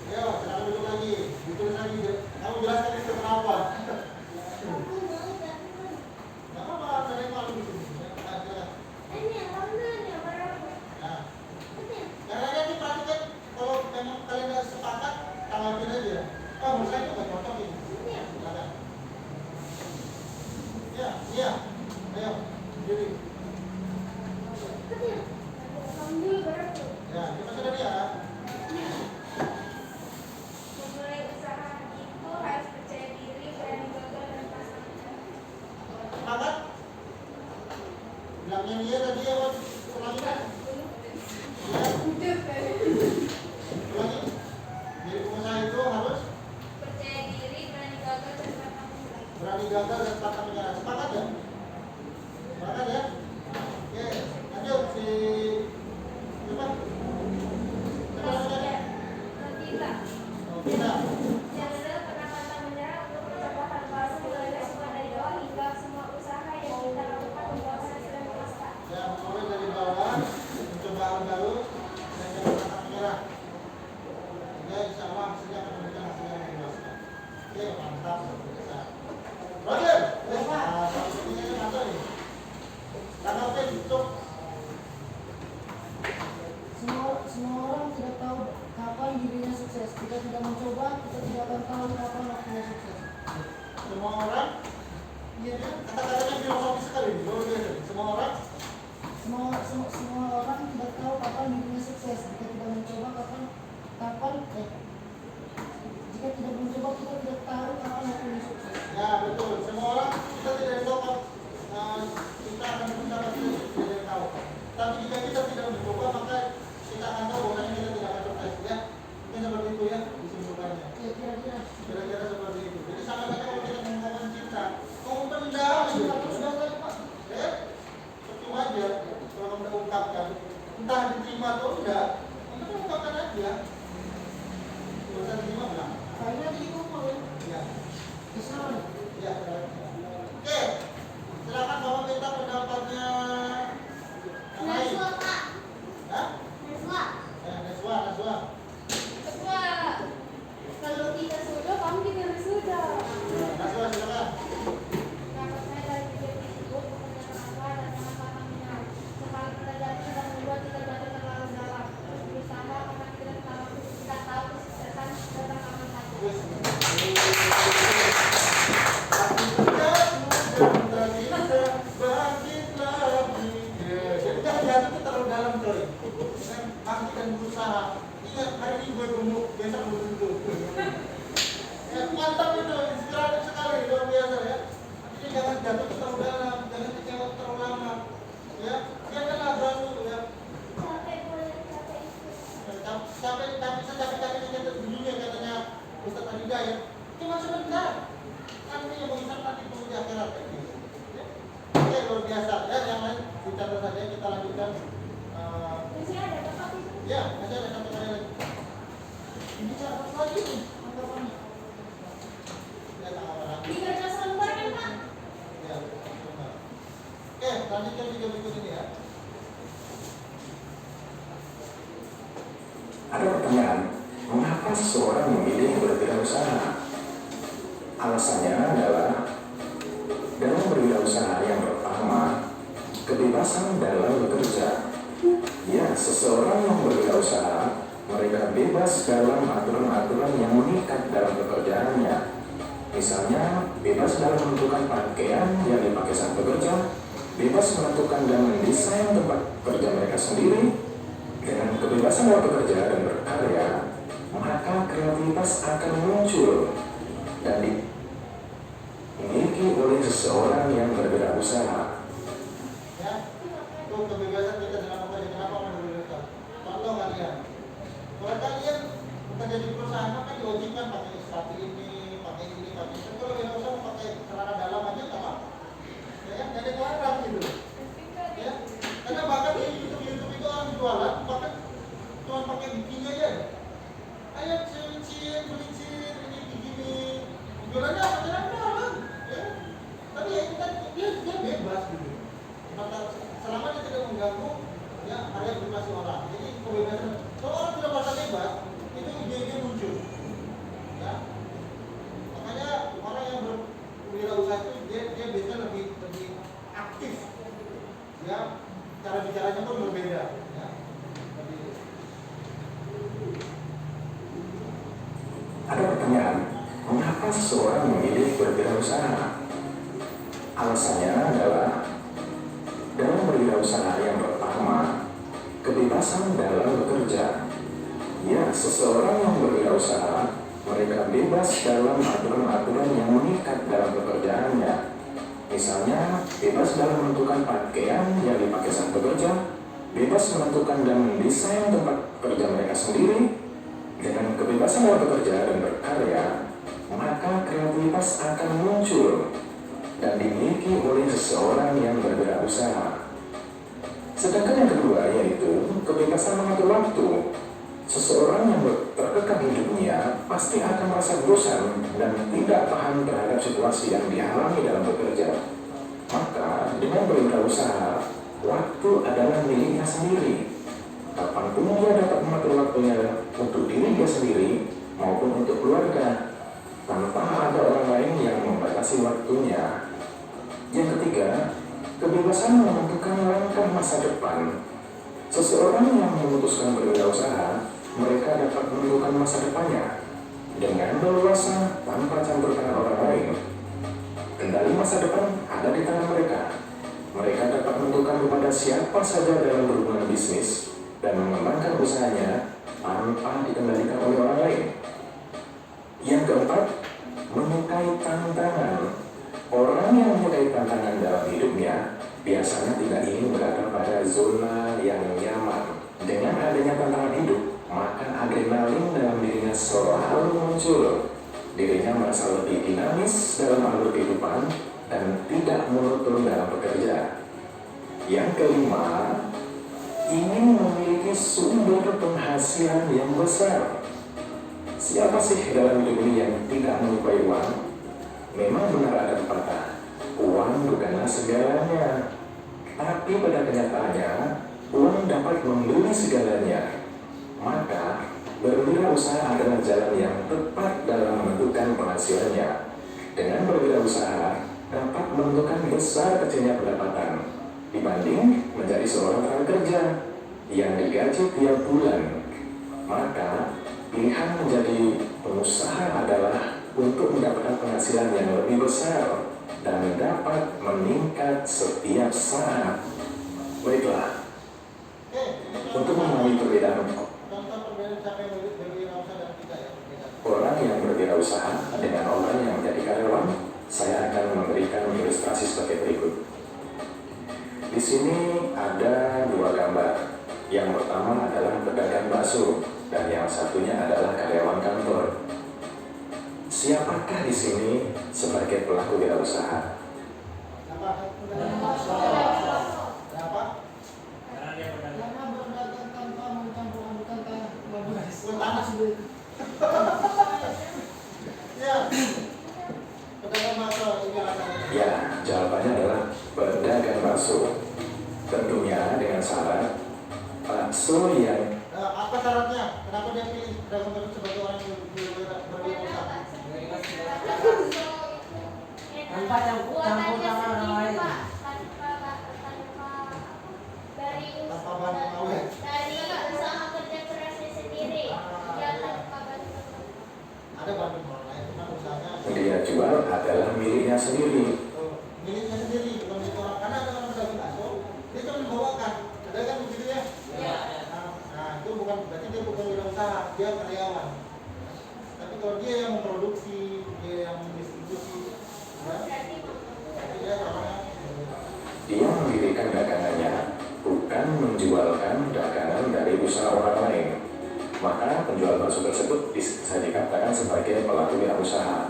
Ya, jangan duduk lagi. Ditulis lagi. Kamu jelaskan itu kenapa? Nggak apa-apa, ada yang malu di sini. Ya, silakan. Ini yang mana nih? Nah, karena nanti perhatikan kalau memang kalian nggak sepakat, tanggapin aja. Oh, menurut saya itu nggak cocok ini. Silakan. Ya, iya. Ayo, diri. Ya, kita sudah dia. Memulai usaha itu harus percaya diri, berani gagal dan pasang. Sepakat? Bilangnya dia tadi apa? Ulangi kan? Ya, ulangi. Jadi pengusaha itu harus Percaya diri, berani gagal dan pasang. berani gagal dan pantang menyerah. Sepakat ya? Sepakat ya? Oke, lanjut si siapa? Siapa namanya? Nabila. Oh, Vina. Janganlah pernah pantang menyerah untuk mencoba hal baru, mulai semua dari bawah hingga semua usaha yang kita lakukan membawa hasil yang besar. Ya, mulai dari bawah, mencoba hal baru, dan jangan pantang menyerah. Ya, insya Allah hasilnya akan memberikan hasil yang memuaskan. Oke, mantap, luar biasa. Roger, nah, sepertinya ini mantap nih. Tanggapin untuk Semua orang tidak tahu kapan dirinya sukses. Jika tidak mencoba, kita tidak akan tahu kapan waktunya sukses. semua orang. Iya, kata-katanya filosofis sekali, luar biasa. Semua orang. Semua orang tidak tahu kapan dirinya sukses. Jika tidak mencoba, jika tidak mencoba, kita tidak tahu kapan waktunya sukses. Ya, betul. Semua orang kita tidak tahu kita akan mendapat sukses, tidak tahu. Tapi jika kita tidak mencoba, maka kita akan tahu bahwa kita tidak akan sukses. Ya, mungkin seperti itu ya disimpulkannya. Ya, Kira-kira seperti itu. Jadi sama saja kalau kita mengungkapkan cinta, kamu pendam Sudah aja. tadi, Pak. Ya, percuma aja kalau kamu udah ungkapkan. Entah diterima atau enggak, kamu ungkapkan aja. Kalau saya terima enggak? Kayaknya jadi kumpul ya. Ya. Kesalahan. Ya, oke. Silakan Bapak minta pendapatnya yang lain. Naswa Pak. Hah? Naswa. Naswa. Ketua. Kalau kita sudah, kamu juga harus sudah. Naswa, silakan. Pendapat saya dari video tersebut bukannya kenapa dan kenapa namanya. Sekali kita jatuh dan membuat kita jatuh terlalu dalam. Terus berusaha karena kita tahu kesuksesan datang kapan saja. Wes. Tapi tidak mudah bisa bangkit lagi. Jadi kan jatuh itu terlalu dalam coy. Kan bangkit dan berusaha. Ingat hari ini gue gemuk, besok gue gendut. Ya, mantap itu, inspiratif sekali, luar biasa ya. Jadi jangan jatuh terlalu dalam, jangan kecewa terlalu lama. Ya, biarkanlah berlalu ya. Capek boleh, capek itu. Tapi secapek-capeknya kita di dunia katanya Ustaz Adida ya. Cuma sebentar. Kan ini yang mengisap nanti di akhirat kayak gitu. Ya. Oke, luar biasa. Ya, yang lain dicatat saja kita lanjutkan. Masih ada Bapak itu? Ya, masih ada satu kali lagi. Ini cara lagi nih. Anggapannya. Ya, tanggapan lagi. Di kertas lembar kan Pak? Ya, benar. Oke, lanjutkan video berikut ini ya. Ada pertanyaan, mengapa seseorang memilih berwirausaha? Alasannya adalah dalam berwirausaha yang pertama, kebebasan dalam bekerja. Ya, seseorang yang berwirausaha, mereka bebas dalam aturan-aturan yang mengikat dalam pekerjaannya. Misalnya, bebas dalam menentukan pakaian yang dipakai saat bekerja, bebas menentukan dan mendesain tempat kerja mereka sendiri. Dengan kebebasan dalam bekerja dan berkarya, maka kreativitas akan muncul dan dimiliki oleh seseorang yang berwirausaha. Ya, itu kebebasan kita dalam bekerja. Kenapa menurut? Contoh kalian, kalau kalian bekerja di perusahaan kan diwajibkan pakai sepatu ini, pakai ini, pakai itu. Kalau wirausaha mau pakai celana dalam aja nggak apa-apa. Ya, nggak ada larang gitu. Ya, karena bahkan di YouTube itu orang jualan, bahkan cuma pakai bikini aja. Ayo cincin, belicin, ini begini. Jualannya apa celana dalam? Ya, tapi ya kita dia bebas gitu. Maka selama dia tidak mengganggu ya area privasi orang. Jadi kebebasan. Kalau orang tidak merasa bebas, itu ide-ide muncul. Ya. Makanya orang yang berwirausaha itu dia biasanya lebih aktif. Ya, cara bicaranya pun berbeda. Ya. Ada pertanyaan, mengapa seseorang memilih berwirausaha? Alasannya adalah dalam berwirausaha yang pertama, kebebasan dalam bekerja. Ya, seseorang yang berwirausaha, mereka bebas dalam aturan-aturan yang mengikat dalam pekerjaannya. Misalnya, bebas dalam menentukan pakaian yang dipakai saat bekerja, bebas menentukan dan mendesain tempat kerja mereka sendiri. Dengan kebebasan dalam bekerja dan berkarya, maka kreativitas akan muncul dan dimiliki oleh seseorang yang berwirausaha. Sedangkan yang kedua yaitu kebebasan mengatur waktu. Seseorang yang terkekang hidupnya pasti akan merasa bosan dan tidak paham terhadap situasi yang dialami dalam bekerja. Maka dengan berwirausaha, waktu adalah miliknya sendiri. Kapanpun dia dapat mengatur waktunya untuk diri dia sendiri maupun untuk keluarga, tanpa ada orang lain yang membatasi waktunya. Yang ketiga, kebebasan menentukan langkah masa depan. Seseorang yang memutuskan berwirausaha, mereka dapat menentukan masa depannya dengan leluasa tanpa campur tangan orang lain. Kendali masa depan ada di tangan mereka. Mereka dapat menentukan kepada siapa saja dalam berhubungan bisnis dan mengembangkan usahanya tanpa dikendalikan oleh orang lain. Yang keempat, menyukai tantangan. Orang yang menyukai tantangan dalam hidupnya biasanya tidak ingin berada pada zona yang nyaman. Dengan adanya tantangan hidup, maka adrenalin dalam dirinya selalu muncul. Dirinya merasa lebih dinamis dalam alur kehidupan dan tidak monoton dalam bekerja. Yang kelima, ingin memiliki sumber penghasilan yang besar. Siapa sih dalam hidup ini yang tidak menyukai uang? Memang benar ada pepatah, uang bukanlah segalanya. Tapi pada kenyataannya, uang dapat membeli segalanya. Maka, berwirausaha adalah jalan yang tepat dalam menentukan penghasilannya. Dengan berwirausaha, dapat menentukan besar kecilnya pendapatan dibanding menjadi seorang tenaga kerja yang digaji tiap bulan. Maka, pilihan menjadi pengusaha adalah untuk mendapatkan penghasilan yang lebih besar dan dapat meningkat setiap saat. Baiklah, untuk memahami perbedaan Contoh perbedaan siapa yang berwirausaha dan tidak ya perbedaan. orang yang berwirausaha dengan orang yang menjadi karyawan, saya akan memberikan ilustrasi sebagai berikut. Di sini ada dua gambar. Yang pertama adalah pedagang bakso dan yang satunya adalah karyawan kantor. Siapakah di sini sebagai pelaku wirausaha? Kenapa? Kenapa? Karena dia pedagang. Karena berdagang tanpa mencampur adukan tanah. Waduh, Tanah. sulit. Ya. Pedagang bakso ini alasannya. Ya, jawabannya adalah pedagang bakso. Tentunya dengan syarat bakso yang Apa syaratnya? Kenapa dia pilih pedagang baru sebagai orang yang berwirausaha? Tanpa campur tangan orang lain. Tanpa bantu awet. Dari usaha kerja kerasnya sendiri, dia tanpa bantu. Ada bantu orang lain, cuma usahanya Dia jual adalah miliknya sendiri. miliknya sendiri, bukan milik orang. Karena ada orang pedagang bakso, dia cuma membawakan. Ada kan begitu ya? Nah, itu bukan berarti dia bukan wirausaha, dia karyawan. Tapi kalau dia yang memproduksi, dia yang mendistribusi, ya, berarti dia orangnya. Dia mendirikan dagangannya, bukan menjualkan dagangan dari usaha orang lain. Maka penjual bakso tersebut bisa dikatakan sebagai pelaku wirausaha.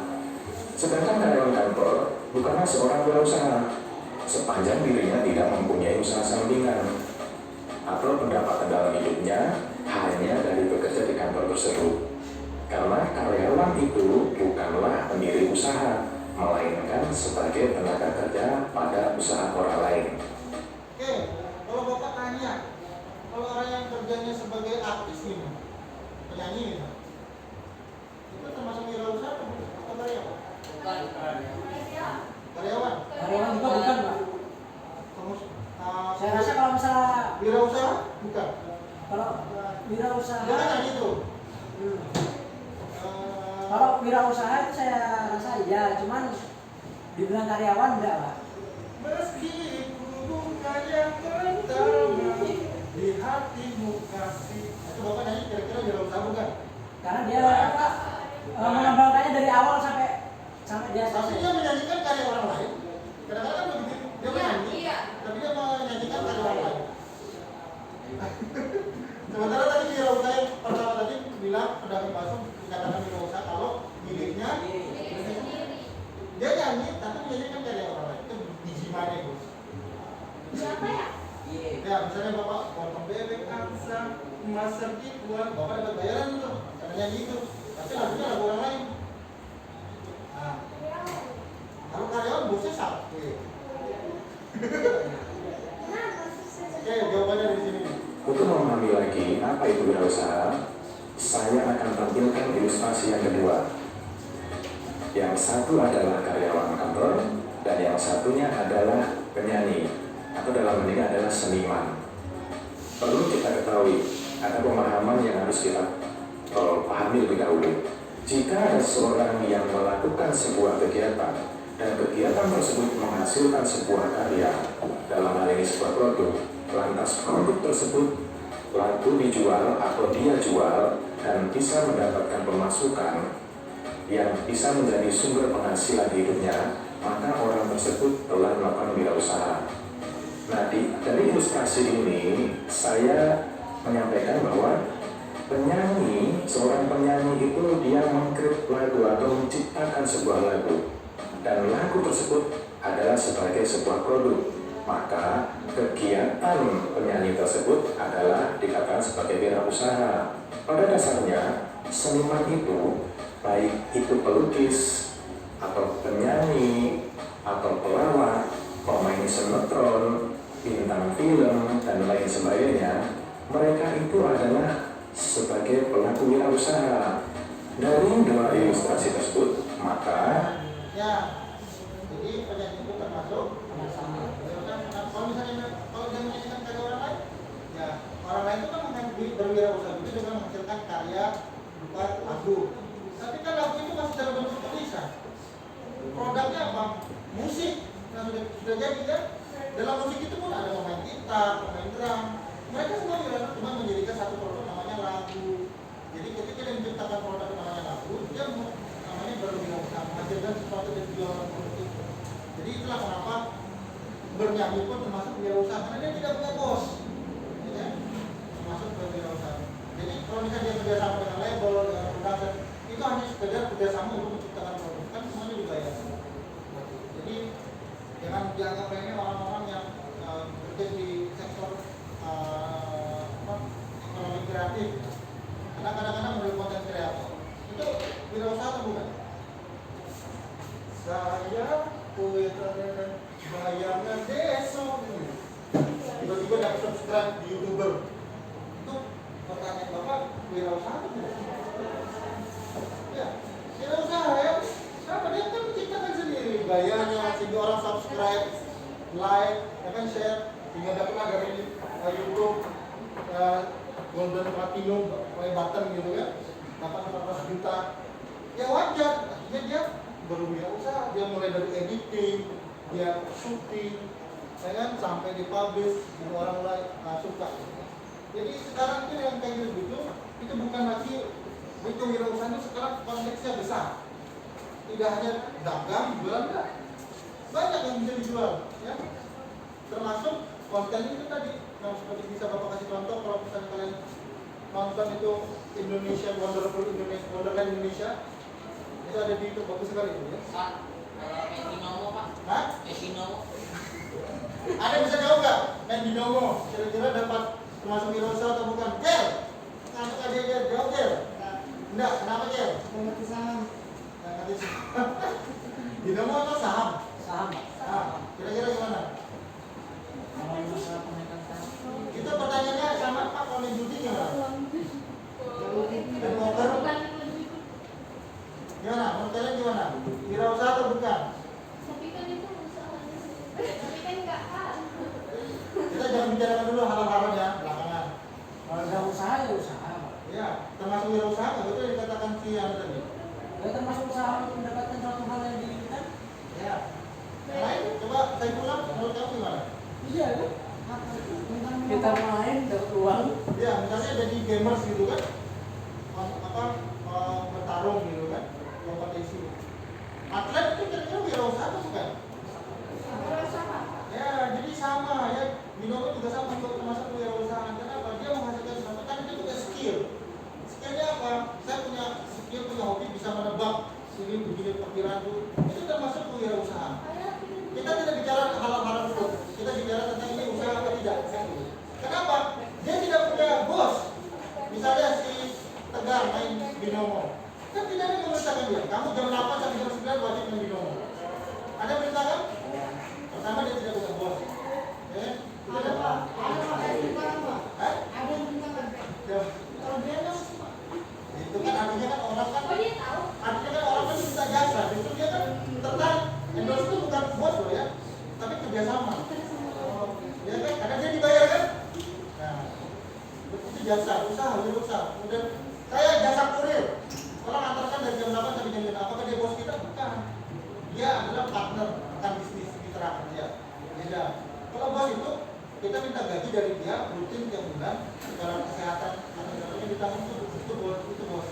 Sedangkan karyawan kantor bukanlah seorang wirausaha, sepanjang dirinya tidak mempunyai usaha sampingan atau pendapatan dalam hidupnya hanya dari bekerja di kantor tersebut. Karena karyawan itu bukanlah pendiri usaha, melainkan sebagai tenaga kerja pada usaha orang lain. Oke, kalau Bapak tanya, kalau orang yang kerjanya sebagai artis nih, penyanyi nih, itu termasuk wirausaha atau karyawan? Bukan. Karyawan. Karyawan juga bukan, Pak. Saya rasa kalau misalnya Wirausaha bukan. kalau wirausaha, Dia kan nyanyi tuh. kalau wirausaha itu saya rasa iya, cuman dibilang karyawan enggak, Pak. Meski ku bukan yang pertama di hatimu kasih. Itu Bapak nyanyi kira-kira wirausaha bukan? Karena dia Pak, mengembangkannya dari awal sampai dia Tapi selesai. dia menyanyikan karya orang lain. Kadang-kadang kan begitu. Dia menyanyi, Iya. tapi dia menyanyikan karya orang lain. Sementara tadi wirausaha yang pertama tadi bilang pedagang bakso dikatakan wirausaha kalau miliknya dia nyanyi tapi menyanyikan karya orang lain. Itu biji mana, Bos? Siapa ya? Ya, misalnya Bapak potong bebek angsa, masak ikan, Bapak dapat bayaran tuh karena nyanyi itu. Tapi lagunya lagu orang lain. Nah, kalau karyawan bosnya satu. Oke, jawabannya di sini. Untuk memahami lagi apa itu wirausaha, saya akan tampilkan ilustrasi yang kedua. Yang satu adalah karyawan kantor dan yang satunya adalah penyanyi atau dalam hal ini adalah seniman. Perlu kita ketahui, ada pemahaman yang harus kita pahami lebih dahulu. Jika ada seorang yang melakukan sebuah kegiatan dan kegiatan tersebut menghasilkan sebuah karya, dalam hal ini sebuah produk, lantas produk tersebut laku dijual atau dia jual dan bisa mendapatkan pemasukan yang bisa menjadi sumber penghasilan hidupnya, maka orang tersebut telah melakukan wirausaha. Nah, dari ilustrasi ini saya menyampaikan bahwa seorang penyanyi itu dia mengkrit lagu atau menciptakan sebuah lagu, dan lagu tersebut adalah sebagai sebuah produk. Maka kegiatan penyanyi tersebut adalah dikatakan sebagai wirausaha. Pada dasarnya seniman itu, baik itu pelukis atau penyanyi atau pelawak, pemain sinetron, bintang film dan lain sebagainya, mereka itu adalah sebagai pelaku wirausaha. Dari dua ilustrasi tersebut, maka Ya, jadi penyanyi itu termasuk kalau misalnya kalau dia menyanyikan karya orang lain, ya orang lain itu kan berwirausaha itu dengan menghasilkan karya berupa lagu. Tapi kan lagu itu masih dalam bentuk tulisan. Produknya apa? Musik yang sudah jadi kan. Dalam musik itu pun ada pemain gitar, pemain drum. Mereka semua wirausaha cuma menjadikan satu produk namanya lagu. Jadi ketika dia menciptakan produk namanya lagu, dia namanya berwirausaha, menghasilkan sesuatu dari dua orang produk itu. Jadi itulah kenapa bernyanyi pun termasuk wirausaha, karena dia tidak punya bos, ya, termasuk berwirausaha. Jadi kalau misalnya dia kerjasama dengan label, dengan produser, itu hanya sekedar kerjasama untuk menciptakan produk, kan semuanya dibayar. Jadi jangan dianggap remeh orang-orang yang bekerja di sektor ekonomi kreatif, karena kadang-kadang menjadi konten kreator itu wirausaha atau bukan? Saya poetan bayangan besok tiba-tiba dapat subscribe di YouTuber. Itu pertanyaan Bapak, like, ya kan share, tinggal dapatlah dari YouTube Golden Platinum play button gitu kan, dapat 14 juta. Ya wajar, artinya dia berwirausaha, dia mulai dari editing, dia syuting, ya kan, sampai dipublish, dan orang mulai suka. Jadi sekarang itu yang kayak gitu, itu bukan lagi itu wirausaha itu sekarang konteksnya besar. Tidak hanya dagang, jualan, banyak yang bisa dijual, ya. Termasuk konten itu tadi, yang seperti bisa Bapak kasih contoh kalau misalnya kalian nonton itu Indonesia Wonderland Indonesia, itu ada di YouTube, bagus sekali itu ya. Pak, Mesinomo Pak. Hah? Mesinomo. Ada yang bisa jawab nggak? Main binomo, kira-kira dapat termasuk wirausaha atau bukan? Kel, ngantuk aja Kel, jawab Kel. Enggak, kenapa Kel? Mengerti saham. Nggak ngerti sih. Binomo atau saham? Saham. Nah, kira-kira gimana? Kalau masalah pemegang saham. Itu pertanyaannya sama Pak, kalau main judi gimana? Dan poker? Bukan Gimana? Menurut kalian gimana? Wirausaha atau bukan? tapi kan itu usahanya sendiri. Tapi kan nggak hal. Kita jangan bicarakan dulu hal-halnya belakangan. Kalau ada usaha ya usaha, Pak. Ya, termasuk wirausaha nggak betul yang dikatakan si Anu tadi? Ya termasuk usaha untuk mendapatkan suatu hal yang diinginkan. Ya. Yang lain, coba saya pulang, menurut kamu gimana? Iya kan? Apa itu? Tentang Kita main dapat uang. Ya, misalnya jadi gamers gitu kan, bertarung gitu kan, kompetisi. Atlet itu kira-kira wirausaha atau bukan? Wirausaha. Ya, jadi sama ya. Binomo juga sama, termasuk wirausaha. Kenapa? Dia menghasilkan sesuatu, kan dia punya skill. Skillnya apa? Saya punya skill, punya hobi, bisa menebak sini begini perkiraan itu. Itu termasuk wirausaha. Kita tidak bicara hal-hal itu. Kita bicara tentang ini usaha atau tidak. Kenapa? Dia tidak punya bos. Misalnya si Tegar main binomo, kan tidak ada yang memerintahkan dia. Kamu jam 8 sampai jam 9 wajib main binomo. Ada perintah kan? Pertama dia tidak punya bos. Ya, itu Ada Pak, ada Pak, ada yang bilang Pak. Hah? Ada yang bilang Pak. Ya, Kalau dia dong, itu kan artinya kan orang kan, Oh dia tahu. artinya kan orang kan minta jasa. Justru dia kan tertarik. Endorse itu bukan bos loh ya, tapi kerjasama. Ya kan? Karena dia dibayar kan? Nah, itu jasa, usaha, wirausaha. Kemudian saya jasa kurir. Orang antarkan dari jam 8 sampai jam 9. Apakah dia bos kita? Bukan. Dia adalah partner, bukan bisnis mitra kerja. Beda. Kalau bos itu kita minta gaji dari dia rutin tiap bulan, secara kesehatan atau sebagainya ditanggung itu bos.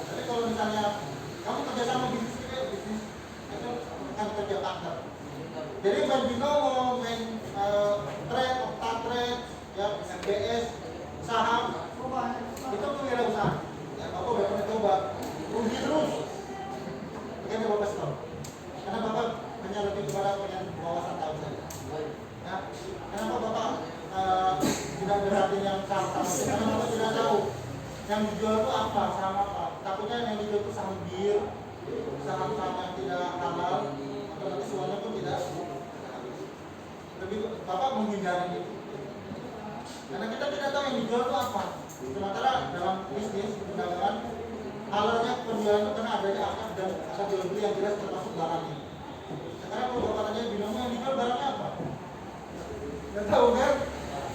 Tapi kalau misalnya kamu kerjasama bisnis itu bukan kerja partner. Jadi main binomo, main trade, opta trade, ya MBS, saham, itu wirausaha. Ya, Bapak udah pernah coba, rugi terus. Makanya Bapak stop. Karena Bapak hanya lebih kepada wawasan tahu saja. Ya, kenapa Bapak tidak berarti yang saham? Karena Bapak tidak tahu yang dijual itu apa, saham apa. Takutnya yang dijual itu saham bir, saham-saham yang tidak halal, atau nanti semuanya pun tidak. Lebih Bapak menghindari itu. Karena kita tidak tahu yang dijual itu apa. Sementara dalam bisnis perdagangan halalnya penjualan itu karena adanya akad dan akad jual beli yang jelas termasuk barangnya. Sekarang kalau Bapak tanya binomo yang dijual barangnya apa? Nggak tahu kan?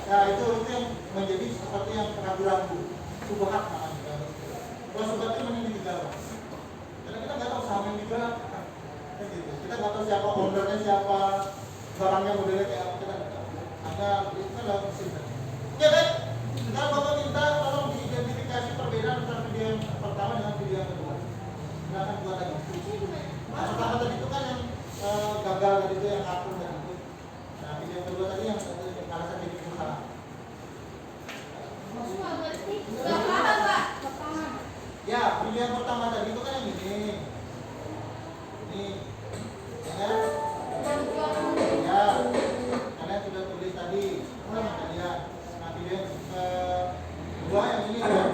Nah itu yang menjadi seperti yang ragu-ragu, subhat namanya. Kalau subhat itu mending ditinggalkan. Karena kita nggak tahu saham yang dijual apa. Gitu. Kita nggak tahu siapa ownernya siapa, barangnya modelnya kayak apa, kita nggak tahu. Maka itu kan dalam mesin. Oke baik. Sekarang Bapak minta tolong diidentifikasi perbedaan antara video yang pertama dengan video yang kedua. Silakan buat lagi. Nah, pertama tadi itu kan yang gagal tadi itu yang akur tadi itu. Nah video yang kedua tadi yang alasan jadi pengusaha. Nggak ngerti. Nggak paham Pak. Nggak paham. Ya video yang pertama tadi itu kan yang ini. Ini. Ya kan? Yang jualan. Ya. Kalian sudah tulis tadi. Kalian. Nah video yang kedua yang ini ya.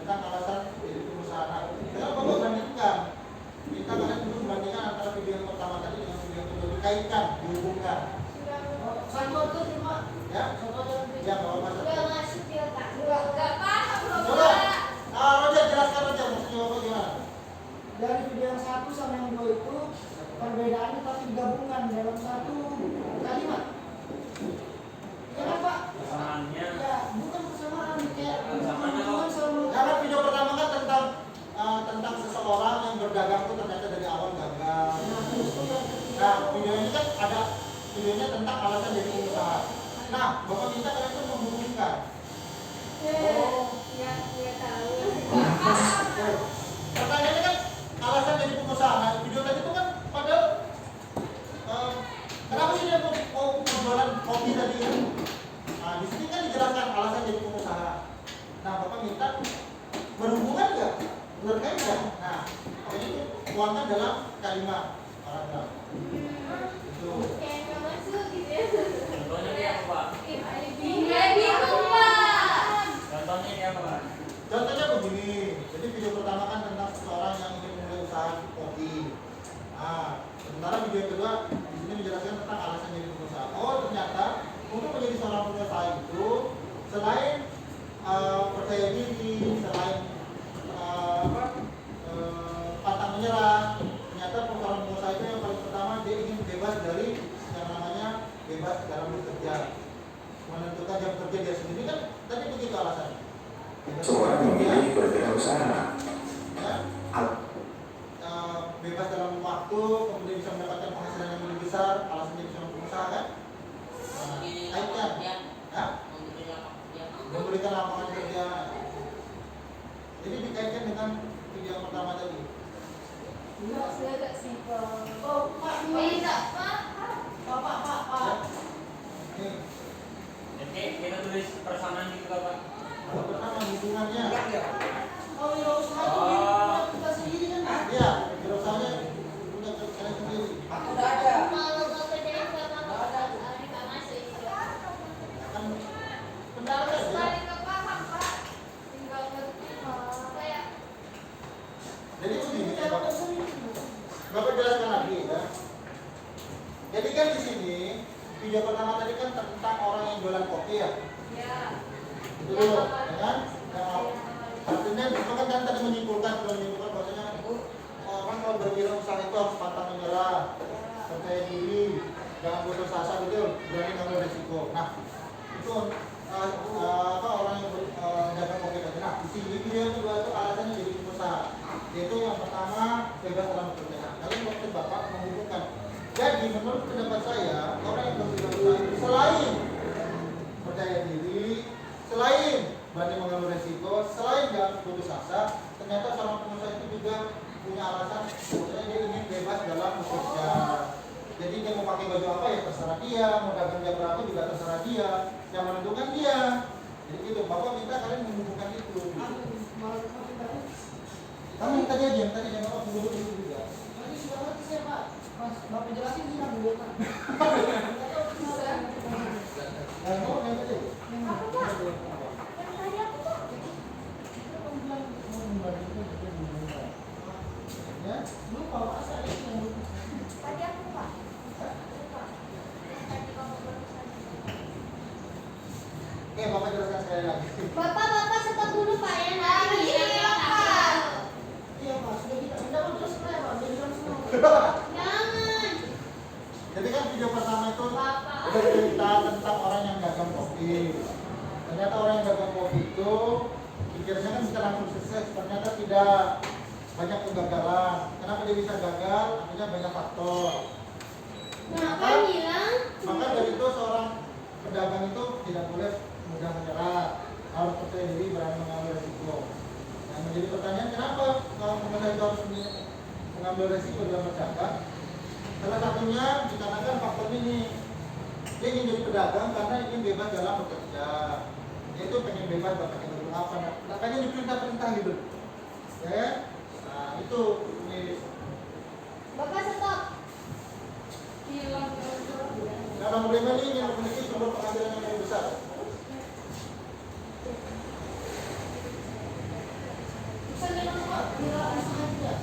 Tentang alasan jadi pengusaha. Kalau Bapak bandingkan, kita kalian dulu membandingkan antara video yang pertama tadi dengan video yang kedua, dikaitkan, dihubungkan. satu itu cuma Ya, ya kalau masuk. Nggak masuk ya Kak. Nggak paham loh Coba, Pak. Roger jelaskan Roger maksudnya Bapak gimana? dari video yang satu sama yang dua itu perbedaannya tapi digabungkan dalam satu kan ada videonya tentang alasan jadi pengusaha. Nah, Bapak minta kalian tuh menghubungkan. Oh, Ya tahu. oke. Pertanyaannya kan alasan jadi pengusaha. Nah, video tadi itu kan padahal kenapa sih dia mau jualan kopi tadi kan? Nah, di sini kan dijelaskan alasan jadi pengusaha. Nah, Bapak minta berhubungan nggak? Berkait nggak? Nah, jadi itu tuangkan dalam kalimat paragraf. Itu. Kayak nggak masuk gitu ya. Contohnya dia apa, Pak? Bingung Pak. Contohnya dia apa, Pak? Contohnya begini, jadi video pertama kan tentang seseorang yang ingin memulai usaha kopi. Nah, sementara video yang kedua di sini menjelaskan tentang alasan jadi pengusaha. Oh, ternyata untuk menjadi seorang pengusaha itu selain percaya diri, selain pantang menyerah, ternyata seorang pengusaha itu yang paling pertama dia ingin bebas dari yang namanya bebas dalam bekerja, menentukan jam kerja dia sendiri kan tadi begitu alasannya. Seorang memilih berwirausaha. Ya, bebas dalam waktu, kemudian bisa mendapatkan penghasilan yang lebih besar, alasan jadi seorang pengusaha kan? Kaitkan, ya? Memberikan lapangan kerja. Jadi dikaitkan dengan video yang pertama tadi. Agak simpel. Oh, Pak, Beda Pak. Pak. Nih, Jadi kita tulis persamaan gitu, Pak. yang pertama hubungannya. Oh, wirausaha itu Oh. kita sendiri kan? Iya, wirausaha punya kalian sendiri. Udah ada. Kalau Bapak jadi Bapak nggak masuk. Kan benar kan? Ya? Sekali nggak paham Pak. Tinggal ngerti kayak Jadi begini, Bapak jelaskan lagi ya. Jadi kan di sini video pertama tadi kan tentang orang yang jualan kopi ya. ya. Itu dulu, ya kan? Nah, artinya itu kan tadi menyimpulkan bahwasanya orang kalau berwirausaha itu harus pantang menyerah, percaya diri, jangan putus asa gitu, berani ngambil resiko. Nah, itu orang yang dagang kopi tadi. Nah, di sini video yang kedua itu alasannya jadi pengusaha. Yaitu yang pertama bebas dalam bekerja. Lalu waktu Bapak menghubungkan. Jadi menurut pendapat saya orang yang berwirausaha itu selain percaya diri, selain berani mengambil resiko, selain jangan putus asa, ternyata seorang pengusaha itu juga punya alasan bahwasanya dia ingin bebas dalam bekerja. Jadi dia mau pakai baju apa ya terserah dia, mau dagang jam berapa juga terserah dia, yang menentukan dia. Jadi gitu, Bapak minta kalian menghubungkan itu. Kamu yang tadi aja, yang tadi yang Bapak dulu itu juga. Tadi sudah ngerti saya Pak. Mas Bapak jelasin hilang dulu Pak. Yang mau yang tadi. Apa Pak? Yang tadi apa Pak? Ya, Lupa Pak, saya ini yang lupa. Tadi apa Pak? Lupa. Yang tadi Bapak barusan. oke Bapak jelaskan sekali lagi. Bapak stop dulu Pak ya. Lagi Bapak. Iya Pak, sudah kita tidak mau terus saya Pak, jadi kan semua. Jangan. Jadi kan video pertama itu Bapak. udah cerita tentang orang yang dagang kopi. Ternyata orang yang dagang kopi itu pikirnya kan bisa langsung sukses, ternyata tidak, banyak kegagalan. Kenapa dia bisa gagal? Artinya banyak faktor. Kenapa bilang? Maka dari itu seorang pedagang itu tidak boleh mudah menyerah, harus percaya diri, berani mengambil resiko. Nah, menjadi pertanyaan kenapa kalau pengusaha itu harus mengambil resiko dalam berdagang? Salah satunya dikarenakan faktor ini. Dia ingin jadi pedagang karena ingin bebas dalam bekerja. Dia itu pengen bebas pakai baju apa, makanya diperintah-perintah gitu. Ya, nah itu ini. Bapak stop. Nah, nomor 5 ini ingin memiliki sumber penghasilan yang lebih besar. Bisa jadi Pak, wirausaha aja.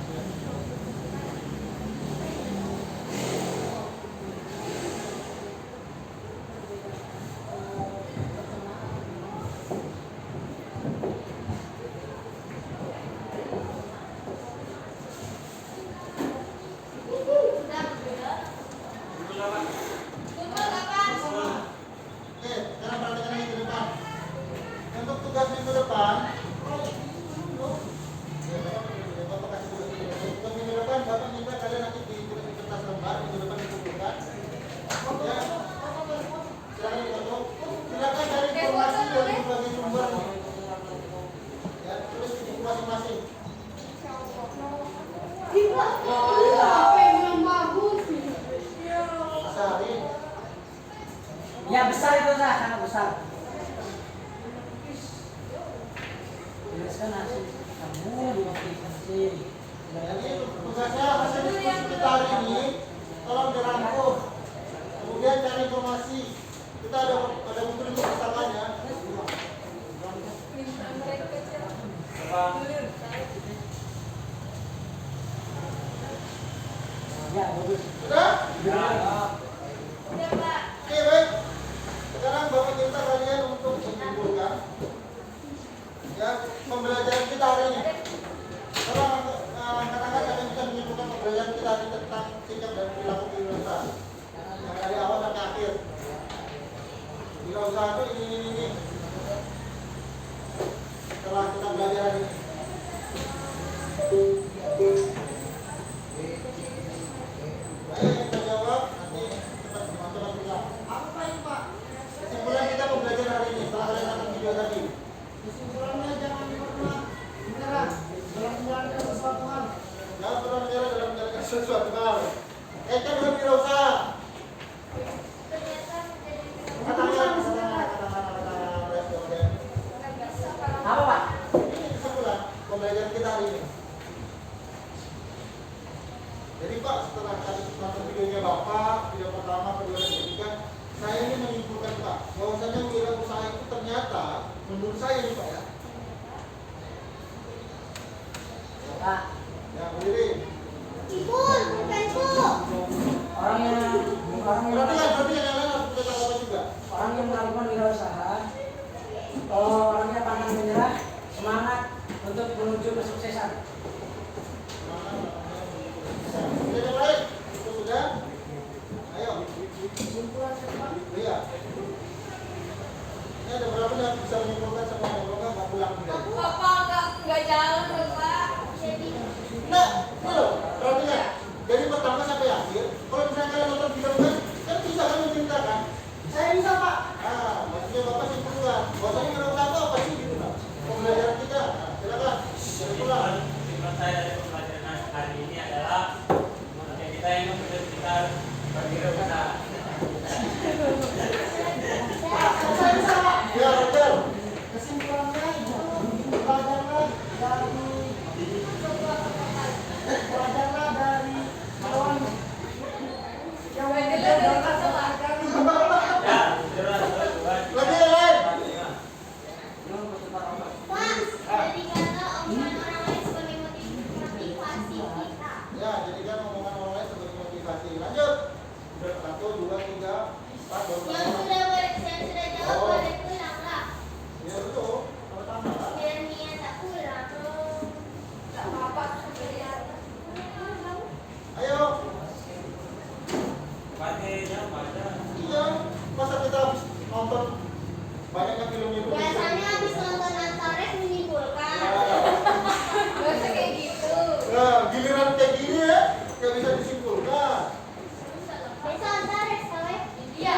Sudah. Dulu, Pak. Tutup Bapak. Oke, sekarang perhatikan besar itu Zah, sangat besar. Jelaskan hasil kamu di waktu sih. Jadi tugasnya hasil diskusi kita hari ini tolong dirangkum, kemudian cari informasi. Kita ada buku di pustakannya. Ya, bagus. Sudah? Udah Pak. Oke, baik. Sekarang Bapak minta kalian untuk menyimpulkan ya pembelajaran kita hari ini. Tolong angkat-angkat kalian bisa menyimpulkan pembelajaran kita hari ini tentang sikap dan perilaku wirausaha yang dari awal sampai akhir. Wirausaha itu ini. Setelah kita belajar hari ini. Ayo kita jawab, nanti cepat bilang. Apa ini Pak? Kesimpulan kita pembelajaran hari ini setelah kalian nonton video tadi. Kesimpulannya jangan pernah menyerah dalam menjalankan sesuatu hal. Jangan pernah menyerah dalam menjalankan sesuatu hal. Kan bukan wirausaha. Ternyata menjadi Katakan. nggak bisa kalau Apa Pak? Ini kesimpulan pembelajaran kita hari ini. Jadi Pak, setelah tadi nonton videonya Bapak, video pertama, kedua, dan ketiga, saya ini menyimpulkan Pak, bahwasanya wirausaha itu ternyata, menurut saya nih Pak ya, Pak, ya berdiri. Ibu, bukan Bu. orang yang Berarti yang lain harus punya tanggapan juga. orang yang melakukan wirausaha, kalau orangnya pantang menyerah, semangat untuk menuju kesuksesan. Sudah yang lain? Itu sudah? Ayo. Kesimpulannya Pak, Iya. Ini ada berapa yang bisa menyimpulkan semuanya? Kalau nggak pulang juga. Bapak nggak jalan loh Pak. Jadi Nah, ini loh, perhatikan. Dari pertama sampai akhir, kalau misalnya kalian nonton video kan bisa kan menceritakan. Saya bisa Pak. Ah, maksudnya Bapak simpulkan. Bahwasanya wirausaha itu apa sih gitu Pak? Pembelajaran kita. Nah, silakan. Simpulan. Kesimpulan saya dari pembelajaran hari ini adalah kita yang kita berwirausaha. Saya bisa Pak. Ya, betul. kesimpulannya belajarlah dari kawan yang mengajarkan Ya, jelas. Lagi yang lain. Pak, jadi kata omongan orang lain sebagai motivasi kita. Ya, jadikan omongan orang lain sebagai motivasi. Lanjut. 1, 2, 3, 4, baru Yang pertama. sudah jawab boleh pulang lah. Ya betul. Pertama Pak. Biar Nia tak pulang. Gak apa-apa sebenarnya. Ayo. Pakainya pada Iya. Masa kita habis nonton banyaknya film itu? Biasanya habis nonton Antares menyimpulkan. Gak usah kayak gitu. Nah, giliran kayak gini ya, nggak bisa disimpulkan. Bisa Antares kalau ya? Iya.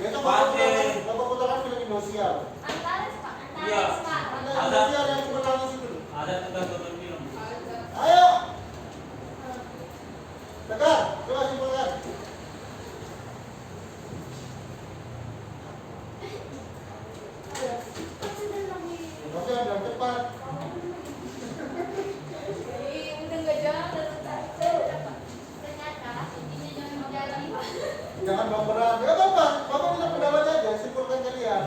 Ya kan Bapak putarkan film Indosiar. Antares Pak. Iya. Antares Pak. Nah, Indosiar yang cuma nangis itu. ada tonton film. Ayo. Tegar, coba simpulkan. Oke, bilang cepat. Udah nggak jalan ternyata ini jangan menjadi. Jangan baperan. Ya Bapak, Bapak punya pendapat aja, simpulkan kalian.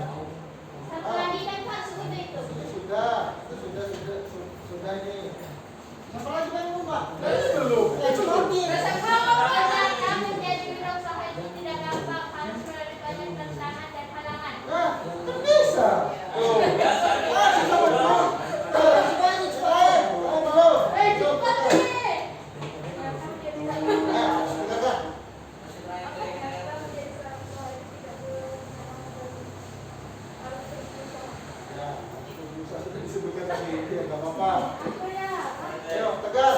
Satu lagi kan Pak sudah itu. Ini sudah ini. Apa lagi Pak? Belum. Belum. Rasanya menjadi wirausaha itu tidak gampang, harus melalui banyak tantangan dan halangan. Nah, kan bisa. Tuh. Biasa. Cepat belum. Cepat deh. Ayo, tegar.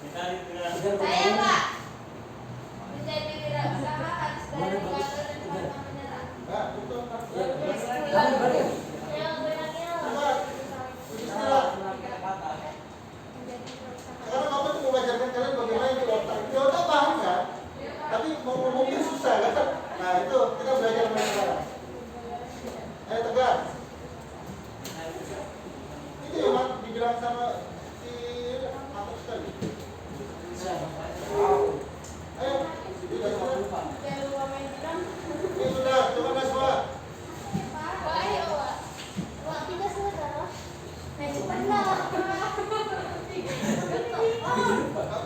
Kita ditinggal. Saya Pak, menjadi wirausaha harus dari gagal dan pantang menyerah. Nah, itu apa? Yang berakhir Cepat. Istilah. Sekarang Bapak tuh mau ngajarkan kalian bagaimana yang di otak. Di otak paham kan? Tapi mau ngomongnya susah kan? Nah, Nah itu kita belajar mulai sekarang. Ayo tegas. Itu ya Mak, dibilang sama si mantap sekali. Ayo, sudah semua. Jangan lupa main drum. Ini sudah, coba dah semua. Wah, ayo, Wak. Wak, kita saudara. Nah, cepat lah. Aku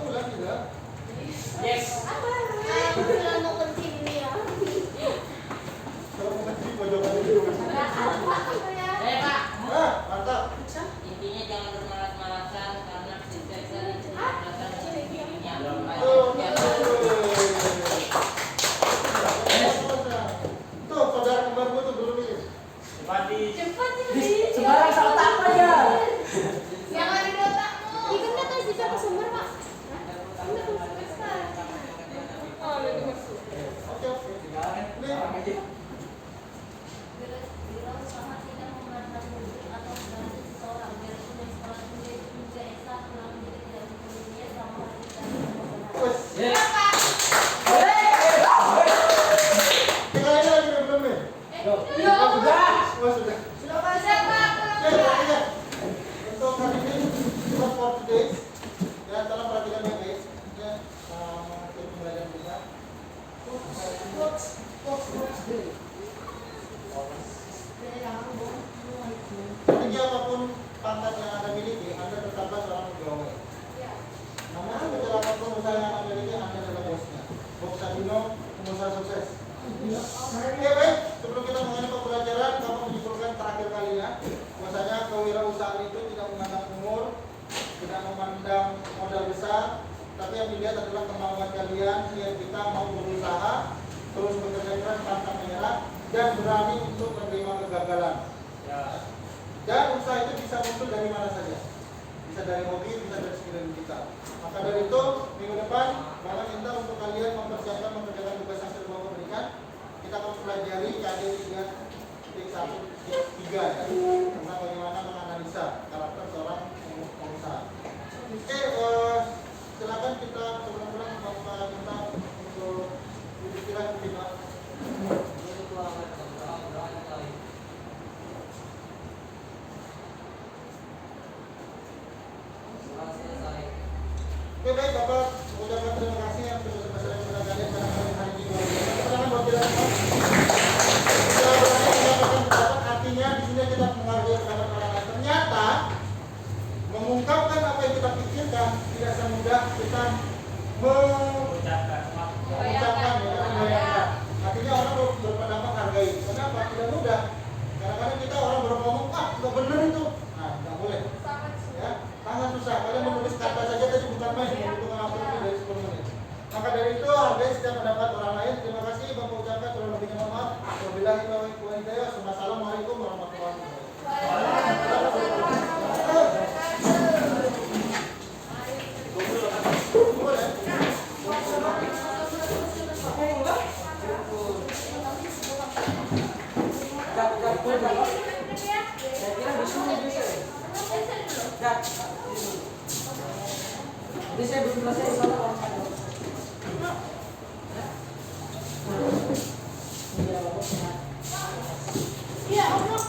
ulang juga. Aku bilang mau kunci ini ya. Kalau mau kasih pojokan dulu. Ah, mantap. Intinya jangan bermalas-malasan karena kita bisa merasakan dirinya. Tuh, saudara kembarmu tuh belum ini. Cepat ini. Sembarang salah apa ya? Yang ada di otakmu. Itu kata sisa ke sumber, Pak. Ini ke sumber sekarang. Oh, lebih masuk. Oke. Ini Berusaha tidak memandang wujud atau berarti seseorang biarpun dari sekolah tinggi itu juga esa telah menjadi tidak mempunyai sama hal kita. wes. Siapa? Tiga ini lagi belum nih? Yo, Semua sudah. siapa? Oke, perhatikan. Untuk hari ini, short for today. Ya, tolong perhatikan baik-baik. Ya, mengatur pembelajaran kita. Tinggi apapun pangkat yang Anda miliki, Anda tetaplah seorang pegawai. Namun sekecil apapun usaha yang Anda miliki, Anda adalah bosnya. Bob Sadino, pengusaha sukses. Oke baik, sebelum kita mengenai pembelajaran, kamu menyimpulkan terakhir kalinya. Bahwasanya kewirausahaan itu tidak memandang umur, tidak memandang modal besar, tapi yang dilihat adalah kemauan kalian yang kita mau berusaha, terus bekerja keras pantang menyerah, dan berani untuk menerima kegagalan. Dan usaha itu bisa muncul dari mana saja. Bisa dari hobi, bisa dari sekeliling kita. Maka dari itu, minggu depan, Bapak minta untuk kalian mempersiapkan mengerjakan tugas yang sudah Bapak berikan. Kita akan pelajari KD 3.1.3 ya, tentang bagaimana menganalisa karakter seorang pengusaha. Oke, silakan kita sebelum pulang Bapak minta untuk duduk istirahat di Pak. Oke baik Bapak, mengucapkan terima kasih yang sebesar-besarnya kepada kalian karena kalian hari ini luar biasa. Silakan buat kita semua. Kita berani mendapatkan pendapat, artinya di sini kita menghargai pendapat orang lain. Ternyata mengungkapkan apa yang kita pikirkan tidak semudah kita mengucapkan ya, membayangkan. Artinya orang berpendapat hargai. Kenapa? Tidak mudah. Kadang-kadang kita orang berngomong, nggak benar itu. Nah, nggak boleh. Ya, sangat susah. Kalian menulis kata saja tadi bukan main, membutuhkan waktu lebih dari 10 menit. Maka dari itu hargai setiap pendapat orang lain. Terima kasih Bapak ucapkan, kurang lebihnya mohon maaf. Wabillahi taufiq wal hidayah. Wassalamualaikum warahmatullahi wabarakatuh. Ini saya belum selesai soalnya. Iya, Allah.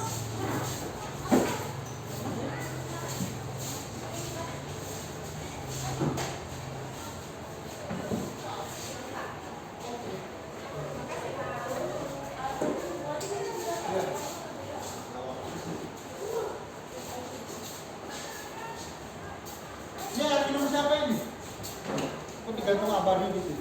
Ini air minum siapa ini? Kok digantung abadi gitu?